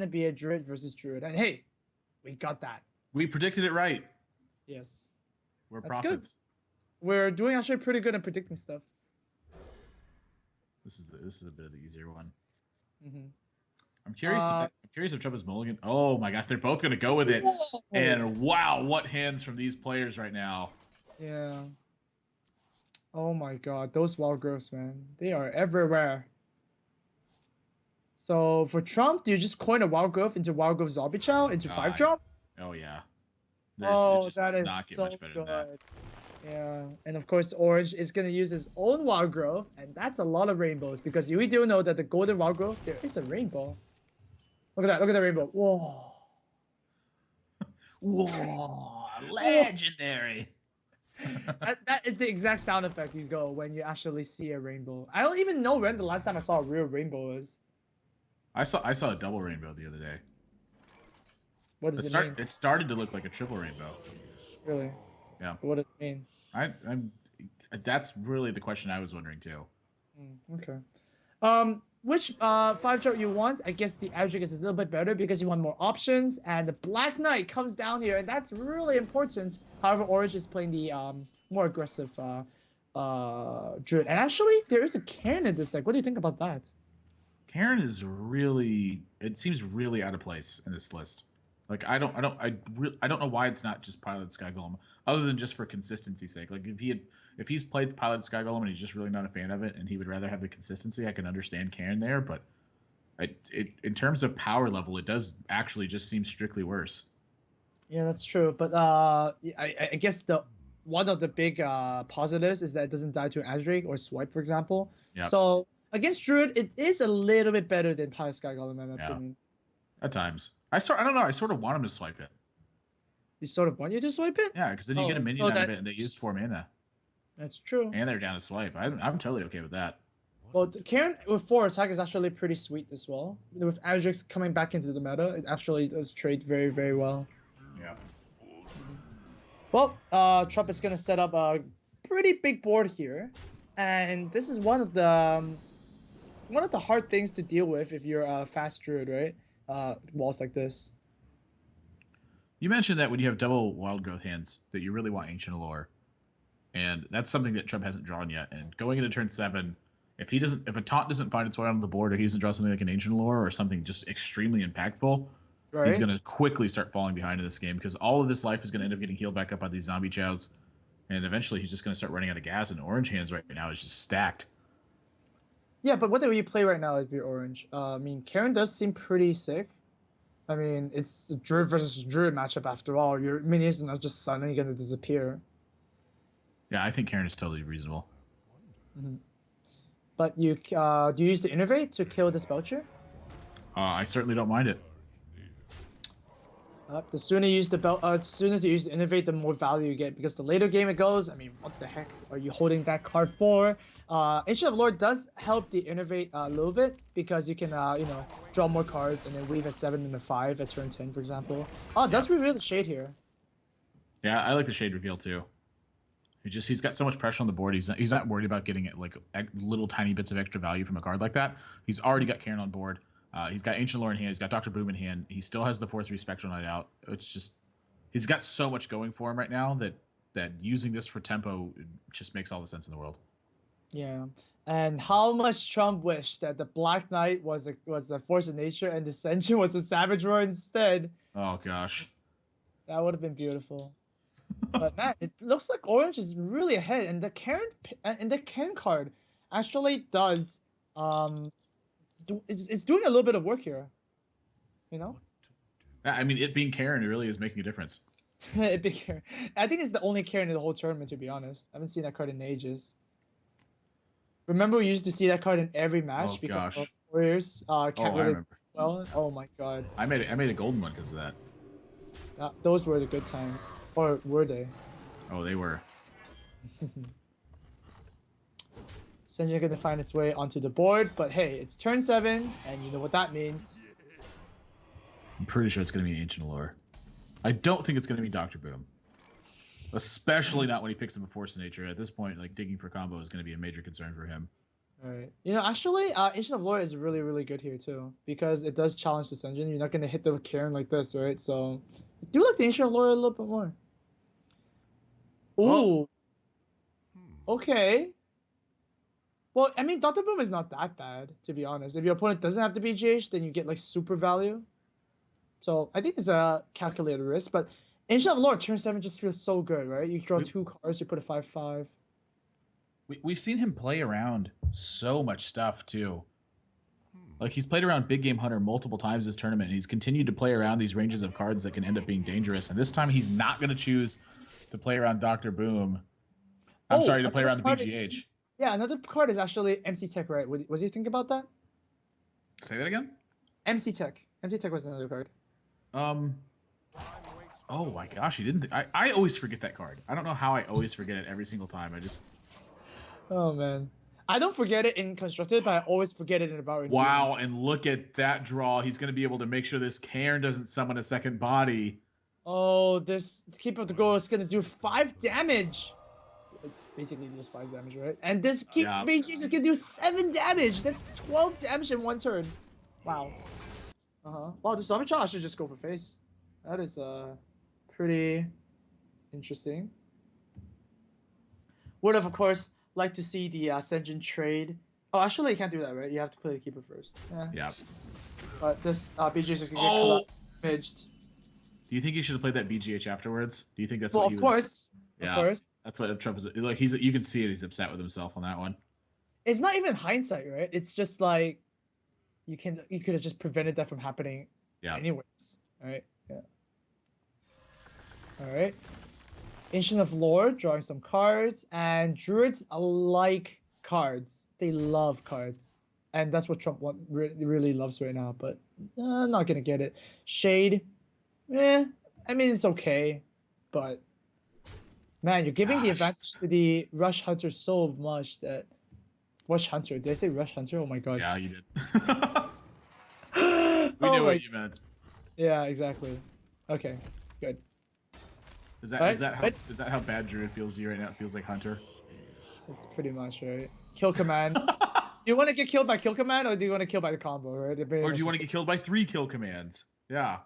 to be a druid versus druid, and hey, we got that. We predicted it right. Yes, We're that's good. prophets. We're doing actually pretty good at predicting stuff. This is a bit of the easier one. Mm-hmm. I'm curious if Trump is mulligan. Oh my gosh, they're both gonna go with it. Whoa. And wow, what hands from these players right now. Yeah. Oh my god, those wild growths, man. They are everywhere. So for Trump, do you just coin a wild growth into wild growth zombie chow into 5-drop? Oh yeah. Oh, it just that does is not get so much better good. than that. Yeah, and of course, Orange is gonna use his own wild growth, and that's a lot of rainbows because we do know that the golden wild growth there is a rainbow. Look at that! Look at that rainbow! Whoa! Whoa! Legendary. that is the exact sound effect you go when you actually see a rainbow. I don't even know when the last time I saw a real rainbow was. I saw a double rainbow the other day. What does it mean? It started to look like a triple rainbow. Really? Yeah. What does it mean? I'm. That's really the question I was wondering too. Okay. Which 5-drop you want? I guess the Adric is a little bit better because you want more options, and the Black Knight comes down here, and that's really important. However, Orange is playing the more aggressive Druid. And actually, there is a Karen in this deck. What do you think about that? Karen is really. It seems really out of place in this list. Like I don't know why it's not just Pilot Sky Golem, other than just for consistency's sake. Like if he's played Pilot Sky Golem and he's just really not a fan of it, and he would rather have the consistency, I can understand Karen there. But in terms of power level, it does actually just seem strictly worse. Yeah, that's true. But I guess the one of the big positives is that it doesn't die to an Adric or swipe, for example. Yeah. So against Druid, it is a little bit better than Pilot Sky Golem, in my opinion. At times. I don't know. I sort of want him to swipe it. You sort of want you to swipe it? Yeah, because then you get a minion out of it, and they use 4 mana. That's true. And they're down to swipe. I'm totally okay with that. Well, Karen with 4 attack is actually pretty sweet as well. With Adrix coming back into the meta, it actually does trade very, very well. Yeah. Well, Trump is gonna set up a pretty big board here, and this is one of the hard things to deal with if you're a fast druid, right? Walls like this. You mentioned that when you have double wild growth hands, that you really want Ancient Allure, and that's something that Trump hasn't drawn yet. And going into turn 7, if a taunt doesn't find its way onto the board, or he doesn't draw something like an Ancient Allure or something just extremely impactful, right, he's going to quickly start falling behind in this game because all of this life is going to end up getting healed back up by these zombie chows, and eventually he's just going to start running out of gas. And Orange hands right now is just stacked. Yeah, but what do you play right now if you're Orange? I mean, Karen does seem pretty sick. I mean, it's a Druid versus Druid matchup after all. Your minions are not just suddenly going to disappear. Yeah, I think Karen is totally reasonable. Mm-hmm. But you do you use the Innervate to kill this Belcher? I certainly don't mind it. The sooner you use as soon as you use the Innervate, the more value you get. Because the later game it goes, I mean, what the heck are you holding that card for? Ancient of Lord does help the Innervate a little bit because you can, draw more cards and then weave a 7 and a 5 at turn 10, for example. Oh, it does reveal the Shade here. Yeah, I like the Shade reveal too. He's got so much pressure on the board. He's not worried about getting like little tiny bits of extra value from a card like that. He's already got Karen on board. He's got Ancient Lore in hand. He's got Dr. Boom in hand. He still has the 4/3 Spectral Knight out. It's just he's got so much going for him right now that using this for tempo just makes all the sense in the world. Yeah, and how much Trump wished that the Black Knight was a force of nature and the Ascension was a Savage Roar instead. Oh gosh, that would have been beautiful. But man, it looks like Orange is really ahead, and the Karen card actually does it's doing a little bit of work here, you know. I mean, it being Karen, it really is making a difference. It being Karen, I think it's the only Karen in the whole tournament. To be honest, I haven't seen that card in ages. Remember, we used to see that card in every match because Warriors can't really well. Oh my god! I made a golden one because of that. Those were the good times, or were they? Oh, they were. Senja gonna find its way onto the board, but hey, it's turn 7, and you know what that means. I'm pretty sure it's gonna be Ancient Allure. I don't think it's gonna be Dr. Boom. Especially not when he picks up a Force of Nature. At this point, like digging for combo is gonna be a major concern for him. Alright. You know, actually, Ancient of Lore is really, really good here too. Because it does challenge this engine. You're not gonna hit the Cairn like this, right? So I do like the Ancient of Lore a little bit more. Well, Ooh, okay. Well, I mean, Dr. Boom is not that bad, to be honest. If your opponent doesn't have the BGH, then you get like super value. So I think it's a calculated risk, but Ancient of Lore turn 7 just feels so good, right? You draw 2 cards, you put a 5/5. we've seen him play around so much stuff too. Like he's played around Big Game Hunter multiple times this tournament, and he's continued to play around these ranges of cards that can end up being dangerous. And this time he's not going to choose to play around Dr. Boom. I'm sorry, to play around the BGH. Yeah, another card is actually MC Tech, right? Was he thinking about that? Say that again? MC Tech. MC Tech was another card. Oh my gosh, he didn't. I always forget that card. I don't know how I always forget it every single time. I just. Oh man, I don't forget it in constructed, but I always forget it in about. Wow, and look at that draw. He's going to be able to make sure this Cairn doesn't summon a second body. Oh, this Keep Up the Goal is gonna do 5 damage. Basically just 5 damage, right? And this BG is gonna do 7 damage. That's 12 damage in 1 turn. Wow. Wow, the Zombie Child should just go for face. That is pretty interesting. Would have, of course, liked to see the Senjin trade. Oh, actually, you can't do that, right? You have to play the Keeper first. Yeah. But this BG is gonna get damaged. Do you think he should have played that BGH afterwards? Do you think that's well, what he of was? course. Yeah, of course. That's what Trump is like. You can see it. He's upset with himself on that one. It's not even hindsight, right? It's just like you could have just prevented that from happening. Yeah. Anyways, all right. Yeah. All right. Ancient of Lore, drawing some cards, and Druids like cards. They love cards, and that's what Trump really loves right now. But not gonna get it. Shade, I mean it's okay, but. Man, you're giving the advantage to the Rush Hunter so much that... Rush Hunter? Did I say Rush Hunter? Oh my god. Yeah, you did. We knew what you meant. Yeah, exactly. Okay, good. Is that how bad Druid feels to you right now? It feels like Hunter? That's pretty much, right? Kill command. Do you want to get killed by kill command, or do you want to kill by the combo, right? Or do you want to get killed by 3 kill commands? Yeah.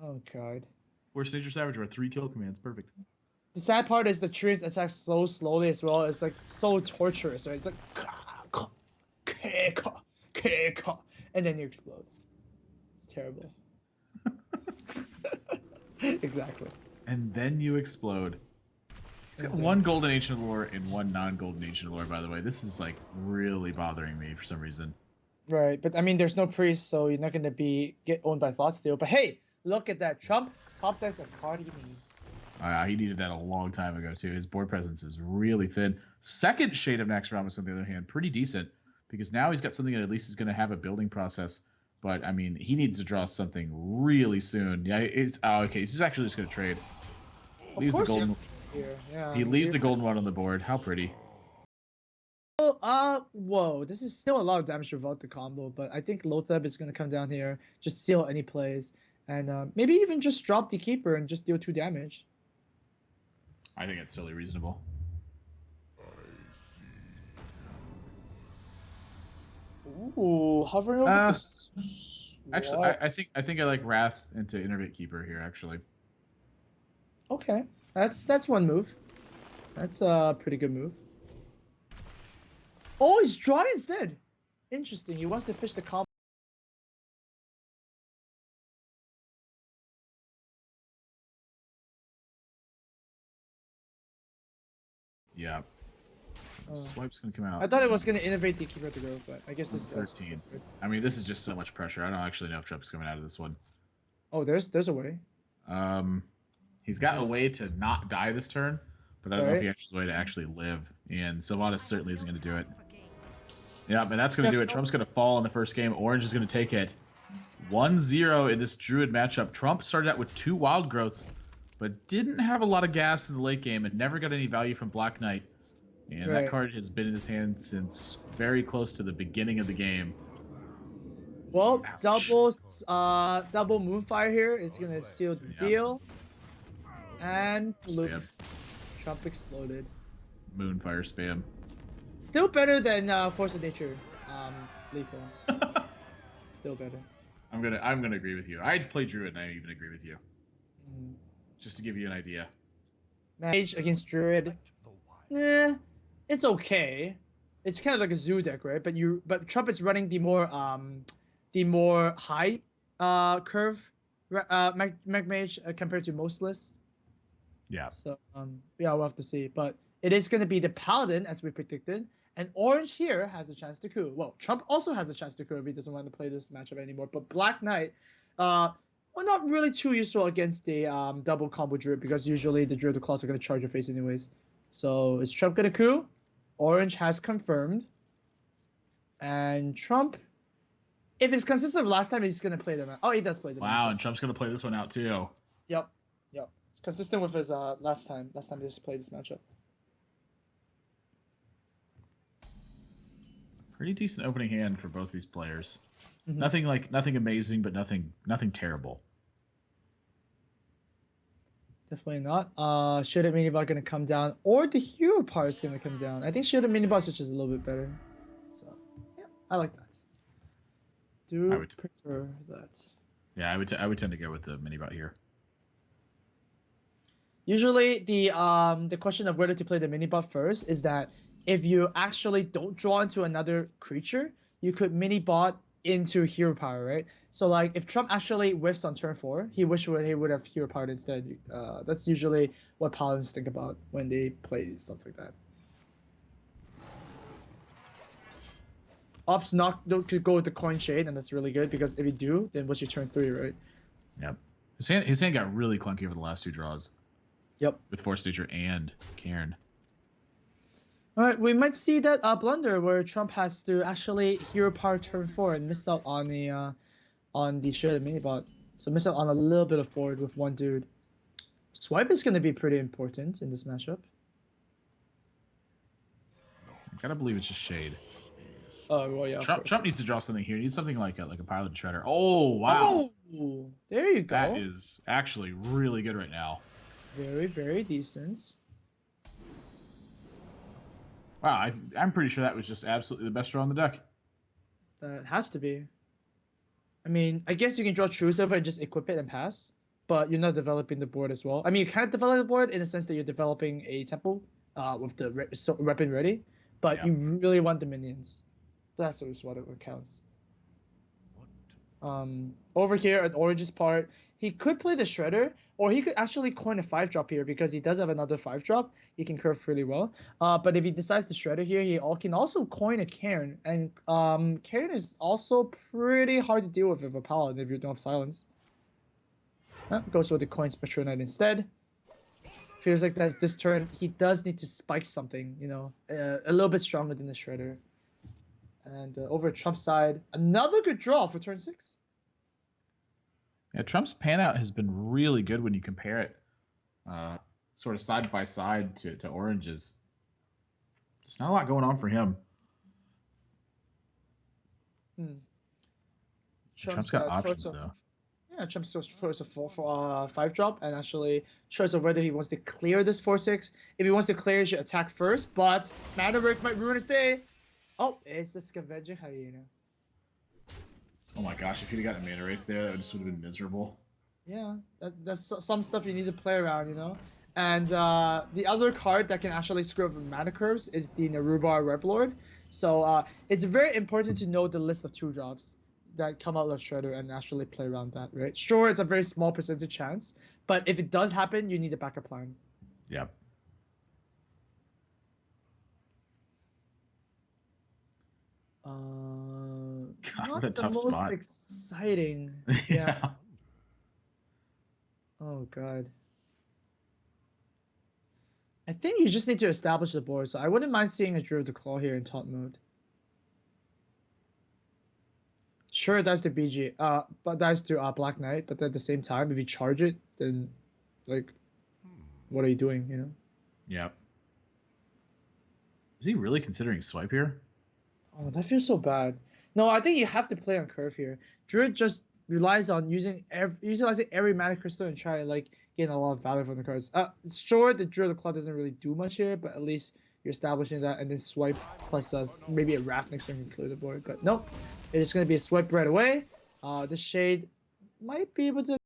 Oh god. Or Nature Savage were 3 kill commands. Perfect. The sad part is the trees attack so slowly as well. It's like so torturous, right? It's like and then you explode. It's terrible. Exactly. And then you explode. He's got 1 golden ancient lore and 1 non-golden ancient lore, by the way. This is like really bothering me for some reason. Right, but I mean there's no priest, so you're not gonna get owned by Thoughtsteal. But hey, look at that. Trump top decks a card he needs. He needed that a long time ago, too. His board presence is really thin. Second Shade of Naxxramas, on the other hand, pretty decent. Because now he's got something that at least is going to have a building process. But, I mean, he needs to draw something really soon. Yeah, okay. He's actually just going to trade. Leaves the golden... Yeah, he leaves the golden one on the board. How pretty. Whoa. This is still a lot of damage to revolt the combo. But I think Lotheb is going to come down here, just seal any plays. And maybe even just drop the Keeper and just deal 2 damage. I think it's totally reasonable. Ooh, hovering over actually, I think I like Wrath into Innervate Keeper here. Actually. Okay, that's one move. That's a pretty good move. Oh, he's drawing instead. Interesting. He wants to fish the combo. Yeah. Swipe's gonna come out. I thought it was gonna innovate the Keeper to go, but I guess this is 13. I mean, this is just so much pressure. I don't actually know if Trump's coming out of this one. Oh, there's a way. He's got a way to not die this turn, but I don't know if he has a way to actually live. And Sylvanas certainly isn't going to do it. Yeah, and that's going to do it. Trump's going to fall in the first game. Orange is going to take it. 1-0 in this Druid matchup. Trump started out with 2 Wild Growths, but didn't have a lot of gas in the late game and never got any value from Black Knight. And that card has been in his hand since very close to the beginning of the game. Well, double Moonfire here is gonna seal the deal. And Trump exploded. Moonfire spam. Still better than Force of Nature, lethal. Still better. I'm gonna agree with you. I'd play Druid, and I even agree with you. Mhm. Just to give you an idea. Mage against Druid. Eh, it's okay. It's kind of like a zoo deck, right? But Trump is running the more high curve Mag Mage compared to most lists. Yeah. So yeah, we'll have to see. But it is going to be the Paladin as we predicted, and Orange here has a chance to coup. Well, Trump also has a chance to coup if he doesn't want to play this matchup anymore. But Black Knight, well, not really too useful against the double combo Druid because usually the Druid claws are going to charge your face anyways. So is Trump going to coup? Orange has confirmed, and Trump, if it's consistent with last time, he's going to play them. Oh, he does play them. Wow, and Trump's gonna play this one out too. Yep. It's consistent with his last time. Last time he just played this matchup. Pretty decent opening hand for both these players. Mm-hmm. Nothing amazing, but nothing terrible. Definitely not. Should Mini Bot gonna come down, or the hero part is gonna come down. I think Should Mini Bot is just a little bit better. So yeah, I like that. I would prefer that. Yeah, I would tend to go with the mini bot here. Usually the question of whether to play the mini bot first is that if you actually don't draw into another creature, you could mini bot into hero power, right? So like if Trump actually whiffs on turn 4, he would have hero power instead. That's usually what paladins think about when they play stuff like that. Ops could go with the coin shade, and that's really good because if you do, then what's your turn 3, right? Yep. His hand got really clunky over the last 2 draws. Yep. With Force Nature and Cairn. All right, we might see that blunder where Trump has to actually hero power turn 4 and miss out on the shredded mini bot. So miss out on a little bit of board with one dude. Swipe is going to be pretty important in this matchup. I gotta believe it's just shade. Oh well, yeah. Trump needs to draw something here. He needs something like a pilot shredder. Oh wow! Oh, there you go. That is actually really good right now. Very, very decent. Wow, I'm pretty sure that was just absolutely the best draw on the deck. That has to be. I mean, I guess you can draw True Silver and just equip it and pass, but you're not developing the board as well. I mean, you can't develop the board in the sense that you're developing a temple with the weapon ready, but Yeah. you really want the minions. That's what it counts. Over here at Orange's part, he could play the Shredder, or he could actually coin a 5-drop here because he does have another 5-drop. He can curve pretty well. But if he decides to Shredder here, he can also coin a Cairn, and Cairn is also pretty hard to deal with a Paladin if you don't have Silence. Goes with the coin Spectral Knight instead. Feels like that this turn he does need to spike something, you know, a little bit stronger than the Shredder. And over at Trump's side, another good draw for turn 6. Yeah, Trump's pan out has been really good when you compare it sort of side by side to Orange's. There's not a lot going on for him. Trump's got options, though. Yeah, Trump goes first a 5-drop and actually shows whether he wants to clear this 4/6. If he wants to clear, he should attack first, but Mana Wraith might ruin his day. Oh, it's the Scavenger Hyena. Oh my gosh, if he'd have gotten a Mana Wraith there, that just would have been miserable. Yeah, that's some stuff you need to play around, you know? And the other card that can actually screw up mana curves is the Naruba Reblord. So it's very important to know the list of 2-drops that come out of Shredder and actually play around that, right? Sure, it's a very small percentage chance, but if it does happen, you need a backup plan. Yep. God, Not what a the tough most spot. exciting. Yeah. Oh god. I think you just need to establish the board, so I wouldn't mind seeing a Druid the Claw here in taunt mode. Sure, that's the BG, but that's to Black Knight. But at the same time, if you charge it, then like, what are you doing? You know? Yep. Is he really considering swipe here? Oh, that feels so bad. No, I think you have to play on curve here. Druid just relies on utilizing every mana crystal and try to like gain a lot of value from the cards. Sure, the Druid the Claw doesn't really do much here, but at least You're establishing that, and then swipe plus maybe a raft next turn can clear the board. But nope, it is going to be a swipe right away. This Shade might be able to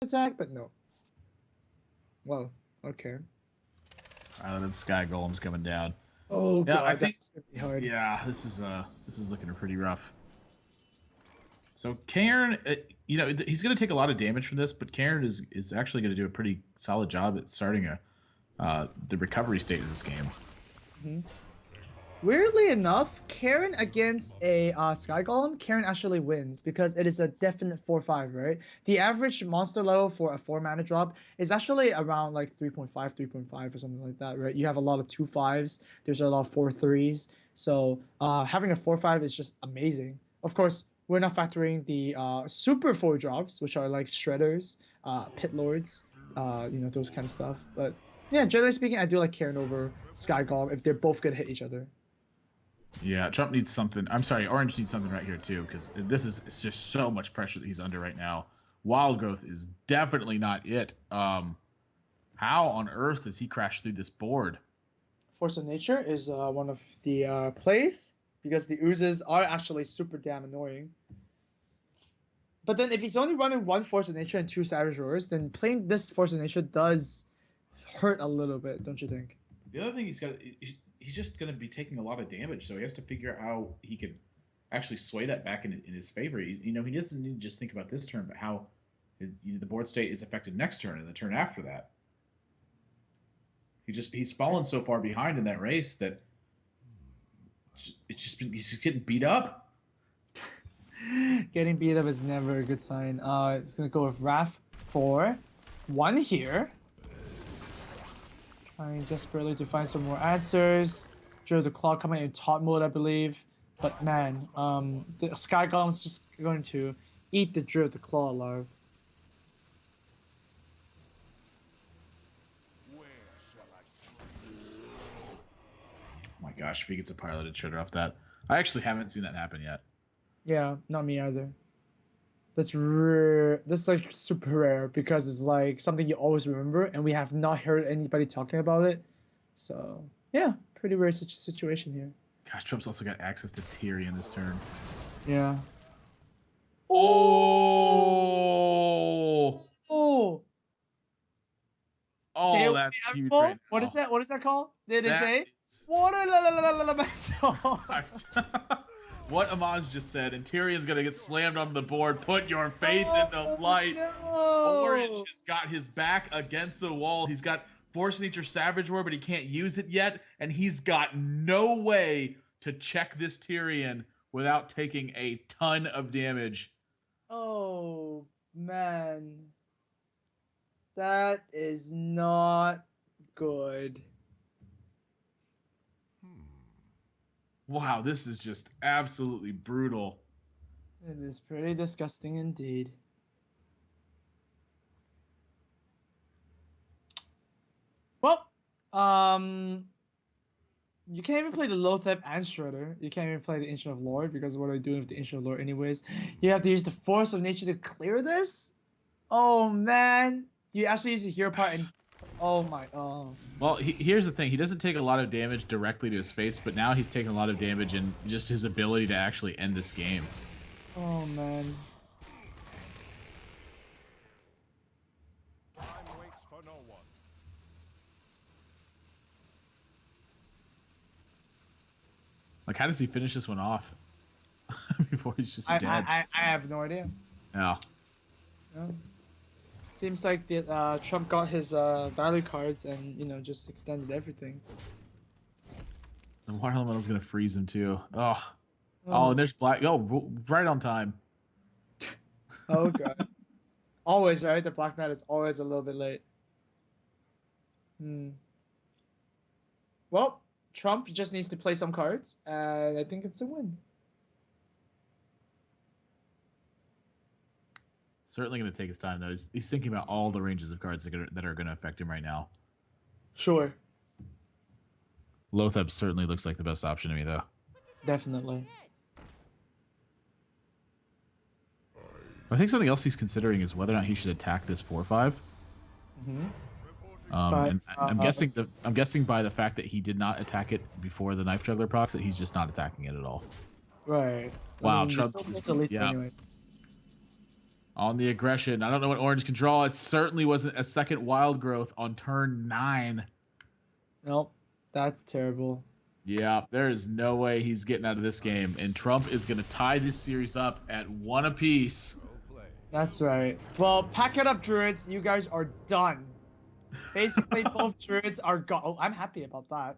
attack, but no. Well, okay. Then Sky Golem's coming down. Oh Yeah, god, I think. that's gonna be hard. Yeah, this is looking pretty rough. So Cairn, you know, he's going to take a lot of damage from this, but Cairn is actually going to do a pretty solid job at starting the recovery state of this game. Mm-hmm. Weirdly enough, Karen against a Sky Golem, Karen actually wins because it is a definite 4/5, right? The average monster level for a 4-mana drop is actually around like 3.5, 3.5 or something like that, right? You have a lot of 2/5s, there's a lot of 4/3s. So having a 4/5 is just amazing. Of course, we're not factoring the super 4 drops, which are like Shredders, Pit Lords, you know, those kind of stuff. But yeah, generally speaking, I do like Karen over Sky Golem if they're both gonna hit each other. Yeah, Trump needs something. I'm sorry, Orange needs something right here too, because it's just so much pressure that he's under right now. Wild Growth is definitely not it. How on earth does he crash through this board? Force of Nature is one of the plays because the oozes are actually super damn annoying. But then if he's only running one Force of Nature and 2 Savage Roars, then playing this Force of Nature does hurt a little bit, don't you think? The other thing he's just going to be taking a lot of damage, so he has to figure out how he can actually sway that back in his favor. You know, he doesn't need to just think about this turn, but how the board state is affected next turn and the turn after that. He's fallen so far behind in that race that he's just getting beat up. Getting beat up is never a good sign. It's gonna go with Wrath for 1 here. Trying desperately to find some more answers. Drill the Claw coming in top mode, I believe. But man, the Sky Golem's just going to eat the Drill the Claw alive. Oh my gosh, if he gets a piloted Shredder off that. I actually haven't seen that happen yet. Yeah, not me either. That's rare. That's like super rare because it's like something you always remember, and we have not heard anybody talking about it. So yeah, pretty rare such a situation here. Gosh, Trump's also got access to Tyrion this turn. Yeah. Oh! Oh! Oh, that's huge right now. What is that? What is that called? It is a Is... water elemental. What Amaz just said, and Tyrion's gonna get slammed on the board. Put your faith in the light. No. Orange has got his back against the wall. He's got Force Nature Savage Roar, but he can't use it yet, and he's got no way to check this Tyrion without taking a ton of damage. Oh man. That is not good. Wow, this is just absolutely brutal. It is pretty disgusting indeed. Well, you can't even play the Loatheb and Shredder. You can't even play the Ancient of Lord because what are you doing with the Ancient of Lord anyways? You have to use the Force of Nature to clear this? Oh man. You actually use the hero part and oh my Well, here's the thing. He doesn't take a lot of damage directly to his face, but now he's taking a lot of damage in just his ability to actually end this game. Oh man. Time waits for no one. Like, how does he finish this one off before he's just dead? I have no idea. Yeah. Yeah. Seems like the Trump got his value cards and, you know, just extended everything. And Water Elemental's gonna freeze him too. Oh, and there's black. Oh, right on time. Oh god. Always, right? The Black Knight is always a little bit late. Well, Trump just needs to play some cards, and I think it's a win. Certainly going to take his time, though. He's thinking about all the ranges of cards that are going to affect him right now. Sure. Loatheb certainly looks like the best option to me, though. Definitely. I think something else he's considering is whether or not he should attack this 4/5. But And I'm guessing by the fact that he did not attack it before the knife juggler procs that he's just not attacking it at all. right. I Wow, mean, you Trump still is, need to lead yeah, anyways. on the aggression. I don't know what orange can draw. It certainly wasn't a second wild growth on turn 9. Nope, that's terrible. Yeah, there is no way he's getting out of this game, and Trump is going to tie this series up at 1 apiece. That's right. Well, pack it up, Druids. You guys are done. Basically, both Druids are gone. Oh, I'm happy about that.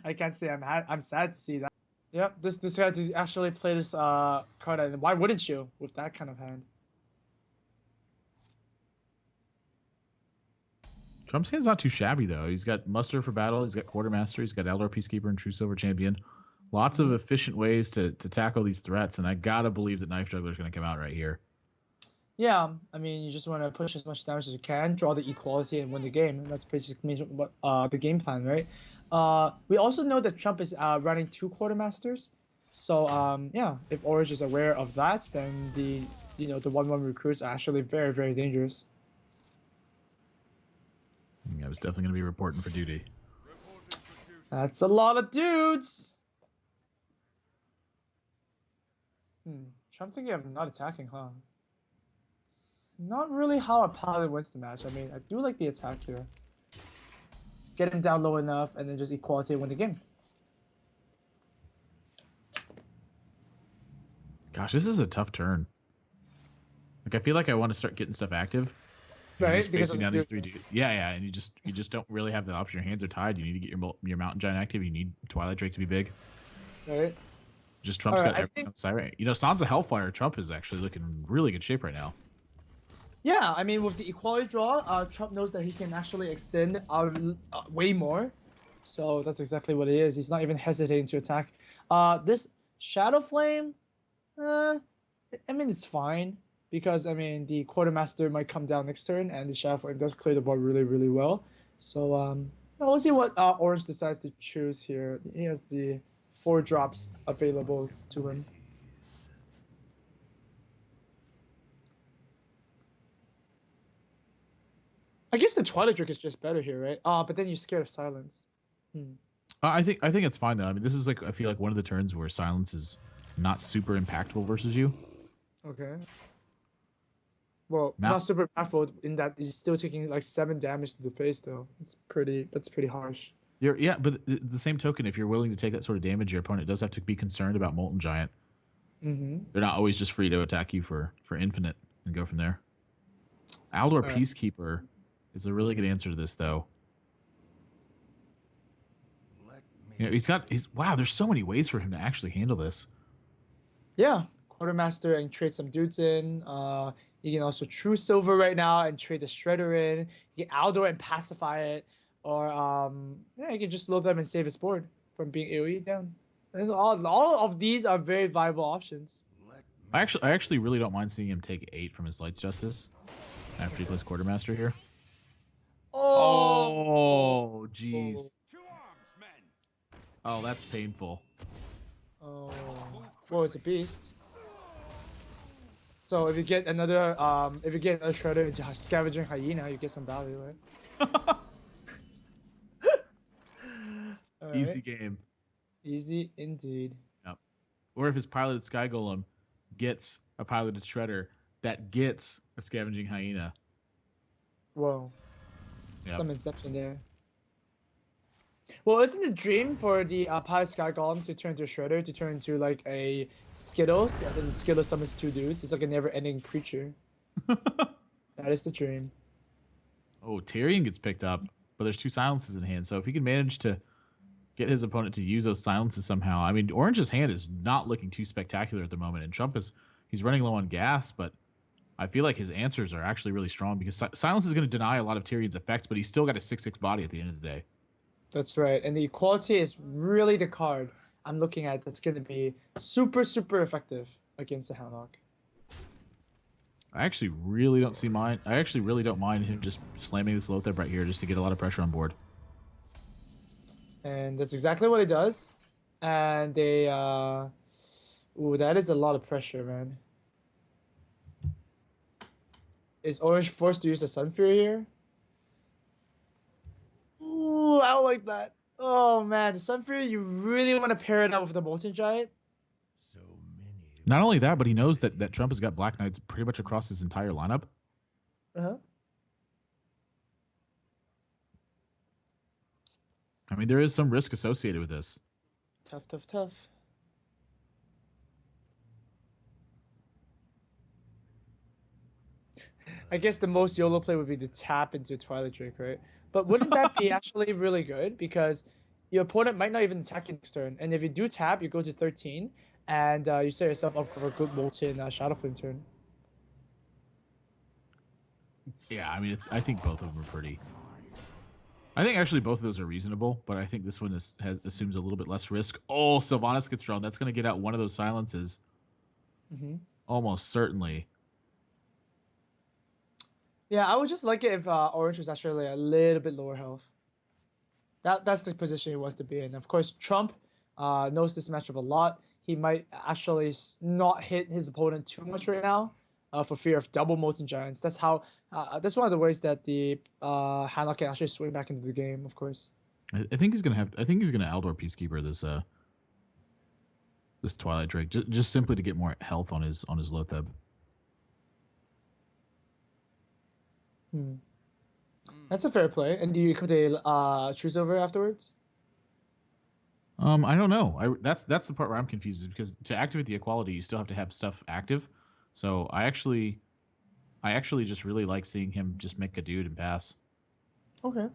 I can't say I'm sad to see that. Yep, this guy to actually play this card, and why wouldn't you with that kind of hand? Trump's hand's not too shabby, though. He's got Muster for Battle. He's got Quartermaster. He's got Eldar Peacekeeper and True Silver Champion. Lots of efficient ways to tackle these threats, and I gotta believe that Knife Juggler's going to come out right here. Yeah, I mean, you just want to push as much damage as you can, draw the equality, and win the game. And that's basically what the game plan, right? We also know that Trump is running 2 Quartermasters, so yeah, if Orange is aware of that, then the 1/1 recruits are actually very, very dangerous. I was definitely going to be reporting for duty. That's a lot of dudes. Trump thinking of not attacking, huh? It's not really how a paladin wins the match. I mean, I do like the attack here. Just get him down low enough, and then just equality and win the game. Gosh, this is a tough turn. Like, I feel like I want to start getting stuff active. Right, just facing down these 3 dudes. Yeah, and you just don't really have the option. Your hands are tied. You need to get your Mountain Giant active. You need Twilight Drake to be big. Right. Just Trump's got everything on the side, right? Sansa Hellfire. Trump is actually looking in really good shape right now. Yeah, I mean, with the equality draw, Trump knows that he can actually extend way more. So that's exactly what it is. He's not even hesitating to attack. This Shadow Flame, I mean, it's fine. Because, I mean, the Quartermaster might come down next turn, and the Shadow Flame does clear the board really, really well. So, we'll see what Orange decides to choose here. He has the 4 drops available to him. I guess the Twilight Drake is just better here, right? But then you're scared of silence. I think it's fine, though. I mean, this is like, I feel like one of the turns where silence is not super impactful versus you. Okay. Well, not super impactful in that you're still taking like 7 damage to the face, though. That's pretty harsh. Yeah, but the same token, if you're willing to take that sort of damage, your opponent does have to be concerned about Molten Giant. They're not always just free to attack you for infinite and go from there. Aldor Peacekeeper is a really good answer to this, though. Wow, there's so many ways for him to actually handle this. Yeah, Quartermaster and trade some dudes in. You can also True Silver right now and trade the Shredder in. You can Aldor and pacify it, or yeah, you can just load them and save his board from being AoE down. And all of these are very viable options. I actually really don't mind seeing him take 8 from his Lights Justice after he plays Quartermaster here. Oh, jeez. Oh, that's painful. Oh, well, it's a beast. So if you get another Shredder into Scavenging Hyena, you get some value, right? Easy game. Easy indeed. Yep. Or if his piloted Sky Golem gets a piloted Shredder that gets a Scavenging Hyena. Whoa. Yep. Some inception there. Well, isn't the dream for the Pilot Sky Golem to turn to a Shredder, to turn into like a Skittles, and then Skittles summons 2 dudes? It's like a never-ending creature. That is the dream. Oh, Tyrion gets picked up, but there's 2 silences in hand. So if he can manage to get his opponent to use those silences somehow, I mean, Orange's hand is not looking too spectacular at the moment, and Trump he's running low on gas, but I feel like his answers are actually really strong because silence is going to deny a lot of Tyrion's effects, but he's still got a 6/6 body at the end of the day. That's right, and the equality is really the card I'm looking at that's going to be super, super effective against the Houndhawk. I actually really don't mind him just slamming this Lothar right here just to get a lot of pressure on board. And that's exactly what he does. And they, ooh, that is a lot of pressure, man. Is Orange forced to use the Sun Fury here? Ooh, I don't like that. Oh man, the Sunfury, you really want to pair it up with the Molten Giant? Not only that, but he knows that Trump has got Black Knights pretty much across his entire lineup. Uh-huh. I mean, there is some risk associated with this. Tough, tough, tough. I guess the most YOLO play would be to tap into Twilight Drake, right? But wouldn't that be actually really good? Because your opponent might not even attack you next turn. And if you do tap, you go to 13, and you set yourself up for a good Molten Shadow Flame turn. Yeah, I mean, I think both of them are pretty. I think actually both of those are reasonable, but I think this one assumes a little bit less risk. Oh, Sylvanas gets drawn. That's going to get out one of those silences. Mm-hmm. Almost certainly. Yeah, I would just like it if Orange was actually a little bit lower health. That's the position he wants to be in. Of course, Trump knows this matchup a lot. He might actually not hit his opponent too much right now, for fear of double Molten Giants. That's how. That's one of the ways that the Hanok can actually swing back into the game. Of course. I think he's gonna have. I think he's gonna Aldor Peacekeeper this Twilight Drake just simply to get more health on his Lotheb. That's a fair play. And do you come to True Silver afterwards? I don't know. That's the part where I'm confused, is because to activate the equality, you still have to have stuff active. So I actually just really like seeing him just make a dude and pass. Okay.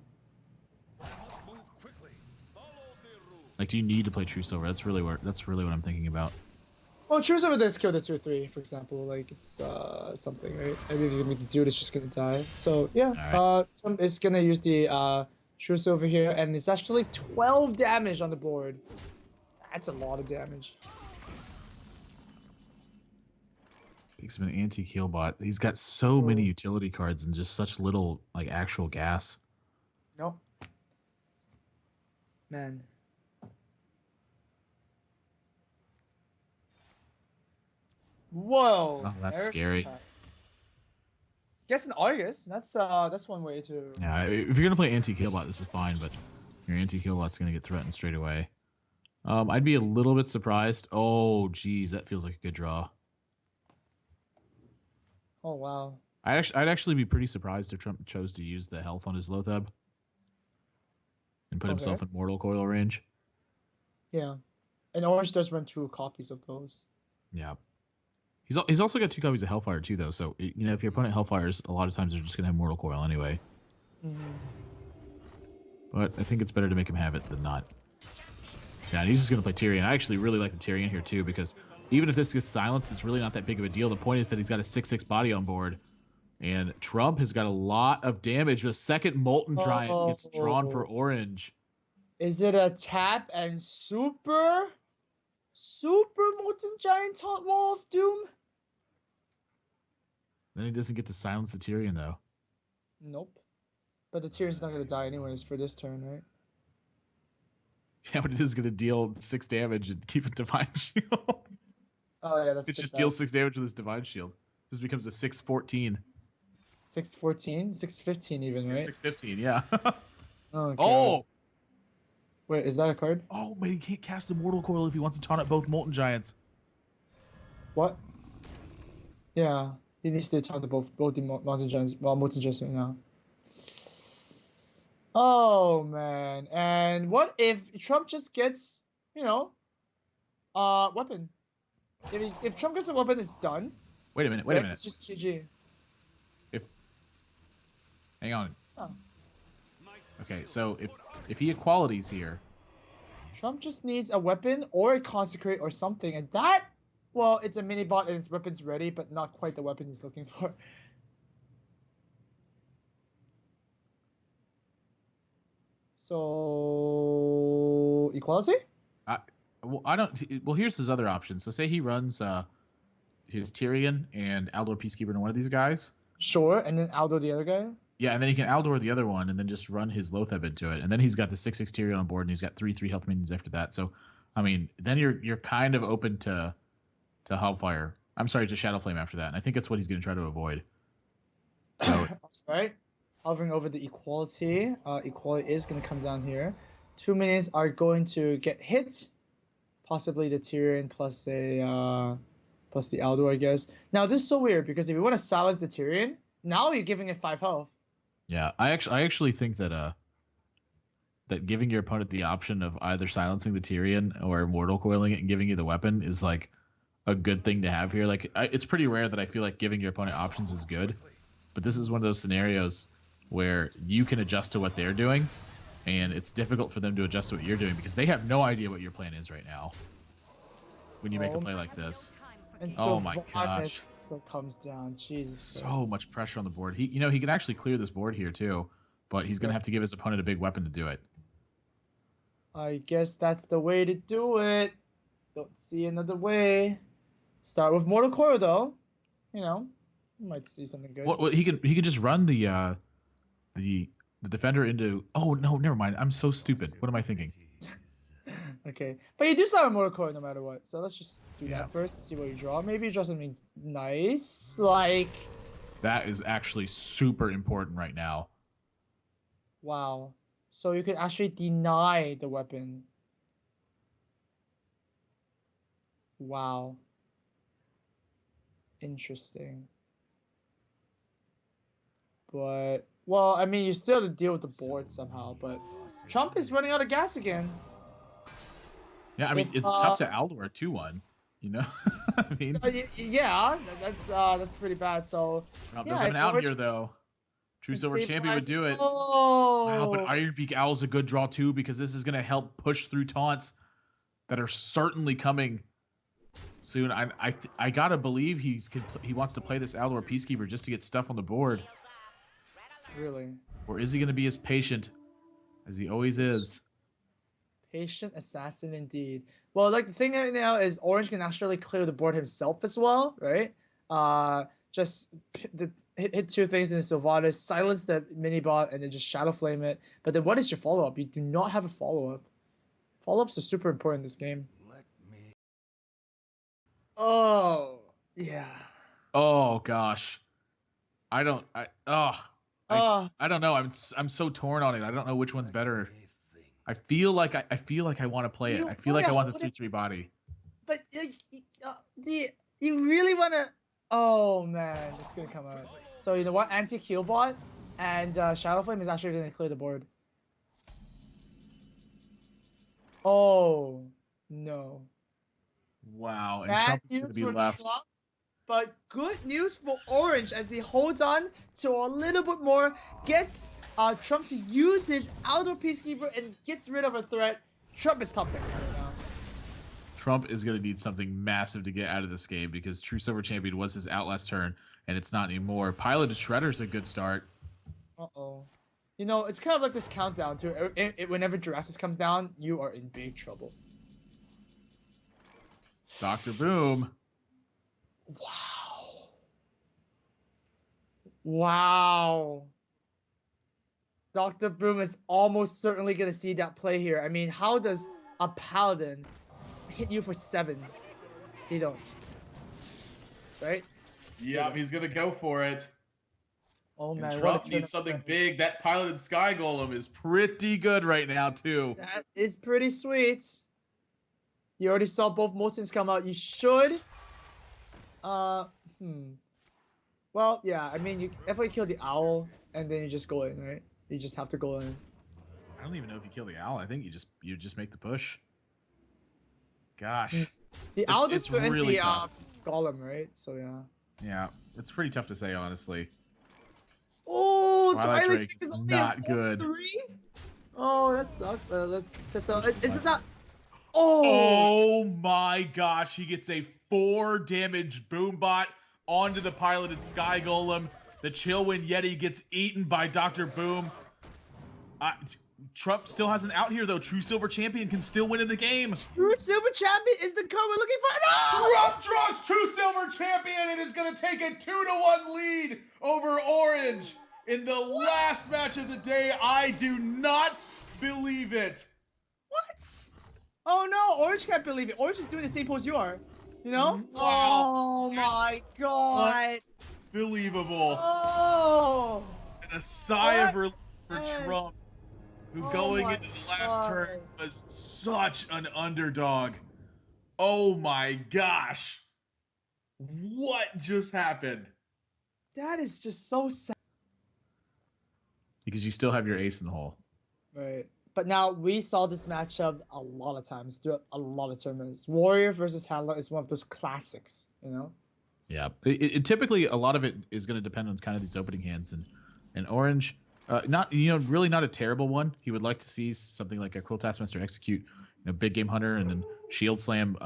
Like, do you need to play True Silver? That's really what I'm thinking about. Well, True Silver does kill the 2/3, for example. Like, it's something, right? I mean, the dude is just gonna die. So yeah, All Trump is gonna use the True Silver here, and it's actually 12 damage on the board. That's a lot of damage. Picks him an antique heal bot. He's got so many utility cards and just such little like actual gas. Nope. Man. Whoa. Oh, that's scary. Guess an Argus. That's one way to. Yeah, if you're gonna play antique heal bot, this is fine, but your antique heal bot's gonna get threatened straight away. I'd be a little bit surprised. Oh, geez, that feels like a good draw. Oh wow. I'd actually be pretty surprised if Trump chose to use the health on his Lotheb and put himself in Mortal Coil range. Yeah, and Orange does run 2 copies of those. Yeah. He's also got 2 copies of Hellfire too, though. So you know, if your opponent Hellfires, a lot of times they're just gonna have Mortal Coil anyway. But I think it's better to make him have it than not. Yeah, and he's just gonna play Tyrion. I actually really like the Tyrion here too, because even if this gets silenced, it's really not that big of a deal. The point is that he's got a 6/6 body on board, and Trump has got a lot of damage. The second Molten Giant gets drawn for Orange. Is it a tap and super Molten Giant Taunt Wall of Doom? Then he doesn't get to silence the Tyrion, though. Nope. But the Tyrion's not gonna die anyways for this turn, right? Yeah, but it is going to deal 6 damage and keep a Divine Shield. Oh yeah, that's. It just deals 6 damage with his Divine Shield. This becomes a 6/14. 6/14, 6/15 even, right? 6/15, yeah. Oh. God. Oh! Wait, is that a card? Oh, but he can't cast a Mortal Coil if he wants to taunt at both Molten Giants. What? Yeah, he needs to taunt both the Molten Giants. Well, Molten Giants right now. Oh man, and what if Trump just gets, weapon? If Trump gets a weapon, it's done. Wait a minute. It's just GG. Hang on. Oh. Okay, so if he equalities here, Trump just needs a weapon or a consecrate or something, and that, well, it's a mini bot and his weapon's ready, but not quite the weapon he's looking for. So equality? Well, here's his other option. So say he runs his Tyrion and Aldor Peacekeeper into one of these guys. Sure, and then Aldo the other guy. Yeah, and then he can Aldor the other one, and then just run his Lotheb into it, and then he's got the 6/6 Tyrion on board, and he's got 3/3 health minions after that. So, I mean, then you're kind of open to Hellfire. I'm sorry, to Shadow Flame after that, and I think that's what he's going to try to avoid. So, right. hovering over the equality. Equality is going to come down here. 2 minions are going to get hit. Possibly the Tyrion plus plus the Aldor, I guess. Now this is so weird because if you want to silence the Tyrion, now you're giving it 5 health. Yeah, I actually think that that giving your opponent the option of either silencing the Tyrion or mortal coiling it and giving you the weapon is like a good thing to have here. Like it's pretty rare that I feel like giving your opponent options is good, but this is one of those scenarios where you can adjust to what they're doing, and it's difficult for them to adjust to what you're doing because they have no idea what your plan is right now when you make a play like this. And so Oh my gosh. So comes down. Jesus. So much pressure on the board. He can actually clear this board here too, but he's going to have to give his opponent a big weapon to do it. I guess that's the way to do it. Don't see another way. Start with Mortal Coil though. You know, you might see something good. Well, he can just run the defender into. Oh no, never mind. I'm so stupid. What am I thinking? Okay, but you do start with Mortal Coil no matter what. So let's just do that first. See what you draw. Maybe you draw something nice, like. That is actually super important right now. Wow. So you can actually deny the weapon. Wow. Interesting. But, well, I mean, you still have to deal with the board somehow, but Trump is running out of gas again. Yeah, I mean, it's tough to Aldor 2-1, you know? I mean... Yeah, that's pretty bad, so... Trump doesn't have an out here, though. True Silver Champion would do it. Oh. Wow, but Ironbeak Owl's a good draw too because this is going to help push through taunts that are certainly coming soon. I gotta believe he wants to play this Aldor Peacekeeper just to get stuff on the board. Really? Or is he going to be as patient as he always is? Patient assassin indeed. Well, like the thing right now is Orange can actually clear the board himself as well, right? Just hit 2 things in the Sylvanas, silence the mini bot, and then just Shadow Flame it. But then what is your follow-up? You do not have a follow-up. Follow-ups are super important in this game. Oh, yeah. Oh gosh. I don't know. I'm so torn on it. I don't know which one's better. I feel like I want to play it. I feel like I want the 3/3 body. But do you really want to? Oh man, it's gonna come out. So you know what? Anti-heal bot and Shadow Flame is actually gonna clear the board. Oh no. Wow, and Bad Trump is gonna be left. Trump, but good news for Orange as he holds on to a little bit more, gets Trump to use his Aldor Peacekeeper and gets rid of a threat. Trump is top deck right now. Trump is going to need something massive to get out of this game because True Silver Champion was his out last turn, and it's not anymore. Piloted Shredder's a good start. Uh-oh. You know, it's kind of like this countdown, too. Whenever Jurassic comes down, you are in big trouble. Dr. Boom. Wow. Wow. Dr. Boom is almost certainly going to see that play here. I mean, how does a Paladin hit you for 7? They don't. Right? Yeah, he's going to go for it. Oh, man. And Trump needs something big. That Piloted Sky Golem is pretty good right now, too. That is pretty sweet. You already saw both Moltons come out. You should. Well, yeah. I mean, you definitely kill the owl, and then you just go in, right? You just have to go in. I don't even know if you kill the owl. I think you just make the push. Gosh, the owl it's really tough. Golem, right? So yeah. Yeah, it's pretty tough to say, honestly. Oh, Twilight Drake Drake is only not good. 3? Oh, that sucks. Let's test out. Is it not? Oh my gosh, he gets a 4 damage Boombot onto the Piloted Sky Golem. The Chillwind Yeti gets eaten by Dr. Boom. Trump still hasn't out here, though. True Silver Champion can still win in the game. True Silver Champion is the card we're looking for. No! Trump draws True Silver Champion and is going to take a 2-1 lead over Orange in the last match of the day. I do not believe it. What? Oh no, Orange can't believe it. Orange is doing the same pose you are. You know? Wow. Oh my god. Unbelievable. Oh. a sigh of What? relief for Yes. Trump, who Oh going my into the last God. turn was such an underdog. Oh my gosh. What just happened? That is just so sad. Because you still have your ace in the hole. Right. But now we saw this matchup a lot of times through a lot of tournaments. Warrior versus Handler is one of those classics, you know? Yeah. Typically, a lot of it is going to depend on kind of these opening hands. And Orange, not really not a terrible one. He would like to see something like a Cruel Taskmaster execute, Big Game Hunter and then Shield Slam.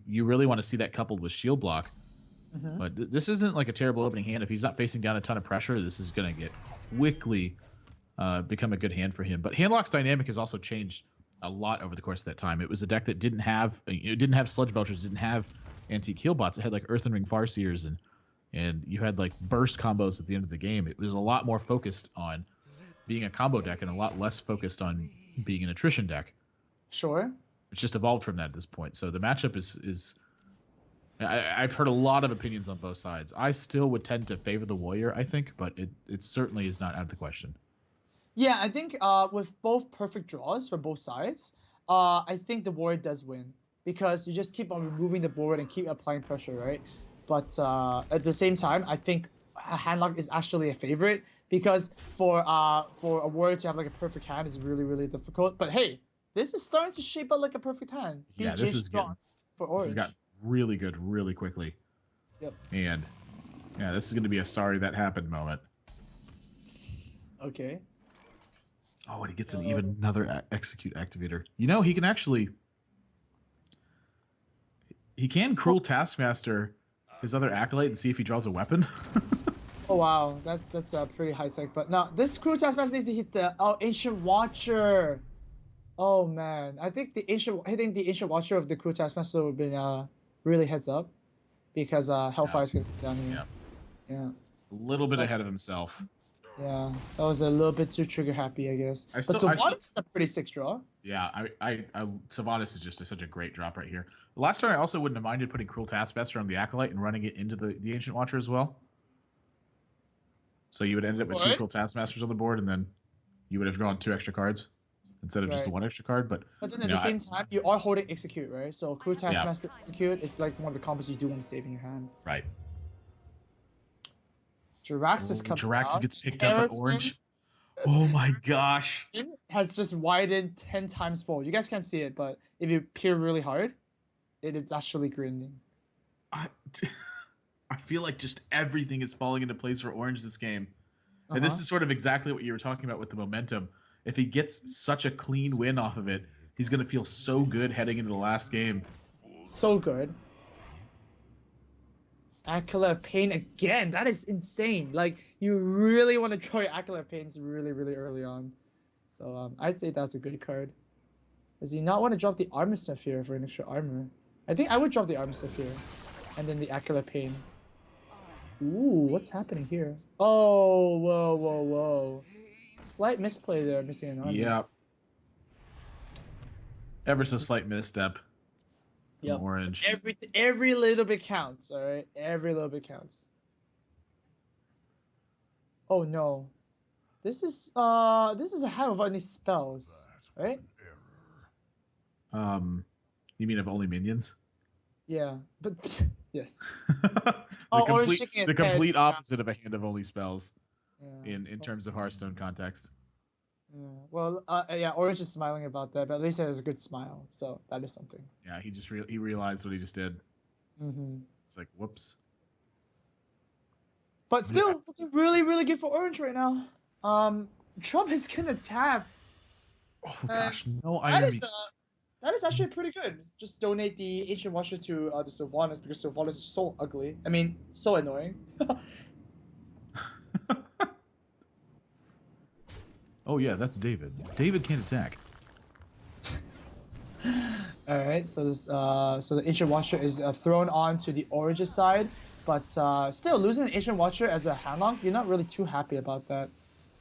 You really want to see that coupled with Shield Block. Mm-hmm. But this isn't like a terrible opening hand. If he's not facing down a ton of pressure, this is going to get quickly become a good hand for him. But Handlock's dynamic has also changed a lot over the course of that time. It was a deck that didn't have Sludge Belchers, didn't have Antique Heal Bots. It had like Earthen Ring Farseers and you had like burst combos at the end of the game. It was a lot more focused on being a combo deck and a lot less focused on being an attrition deck. Sure. It's just evolved from that at this point. So the matchup is I've heard a lot of opinions on both sides. I still would tend to favor the Warrior, I think, but it certainly is not out of the question. Yeah, I think with both perfect draws for both sides, I think the Warrior does win because you just keep on removing the board and keep applying pressure, right? But at the same time, I think a handlock is actually a favorite because for a Warrior to have like a perfect hand is really, really difficult. But hey, this is starting to shape up like a perfect hand. Yeah, this is good. For Orange. This has got really good really quickly. Yep. And yeah, this is going to be a sorry that happened moment. Okay. Oh, and he gets even another execute activator. He can actually Cruel Taskmaster his other acolyte and see if he draws a weapon. Oh wow, that's pretty high tech. But now this Cruel Taskmaster needs to hit the Ancient Watcher. Oh man, I think hitting the Ancient Watcher of the Cruel Taskmaster would be really heads up, because Hellfire's gonna come down here. Yeah. A little bit ahead of himself. Yeah, that was a little bit too trigger happy, I guess. But Sylvanas is a pretty sick draw. Yeah, Sylvanas is just such a great drop right here. Last turn, I also wouldn't have minded putting Cruel Taskmaster on the Acolyte and running it into the Ancient Watcher as well. So you would end up with two Cruel Taskmasters on the board, and then you would have drawn 2 extra cards instead of just the 1 extra card. But then at the same time, you are holding Execute, right? So Cruel Taskmaster Execute is like one of the combos you do want to save in your hand. Right. Jiraxis comes Jiraxis gets picked up at Orange. Oh my gosh. It has just widened 10 times fold. You guys can't see it, but if you peer really hard, it is actually grinding. I feel like just everything is falling into place for Orange this game. And this is sort of exactly what you were talking about with the momentum. If he gets such a clean win off of it, he's going to feel so good heading into the last game. So good. Acolyte of Pain again. That is insane. Like, you really want to draw your Acolyte of Pains really, really early on. So I'd say that's a good card. Does he not want to drop the Armor Stuff here for an extra armor? I think I would drop the Armor Stuff here. And then the Acolyte of Pain. Ooh, what's happening here? Oh, whoa, whoa, whoa. Slight misplay there, missing an armor. Yeah. Ever so slight misstep. Yep. Orange. Every little bit counts, all right? Every little bit counts. Oh no. This is a hand of only spells, right? You mean of only minions? Yeah, but yes. The complete opposite of a hand of only spells. Yeah. In terms of Hearthstone context. Yeah. Well, yeah, Orange is smiling about that, but at least it has a good smile, so that is something. Yeah, he just he realized what he just did. It's like, whoops. But still, looking really, really good for Orange right now. Trump is gonna tap. Oh gosh, no irony. That is actually pretty good. Just donate the Ancient Watcher to the Sylvanas because Sylvanas is so ugly. I mean, so annoying. Oh yeah, that's David. David can't attack. All right, so this so the Ancient Watcher is thrown onto the Orange's side, but still losing the Ancient Watcher as a handlock, you're not really too happy about that.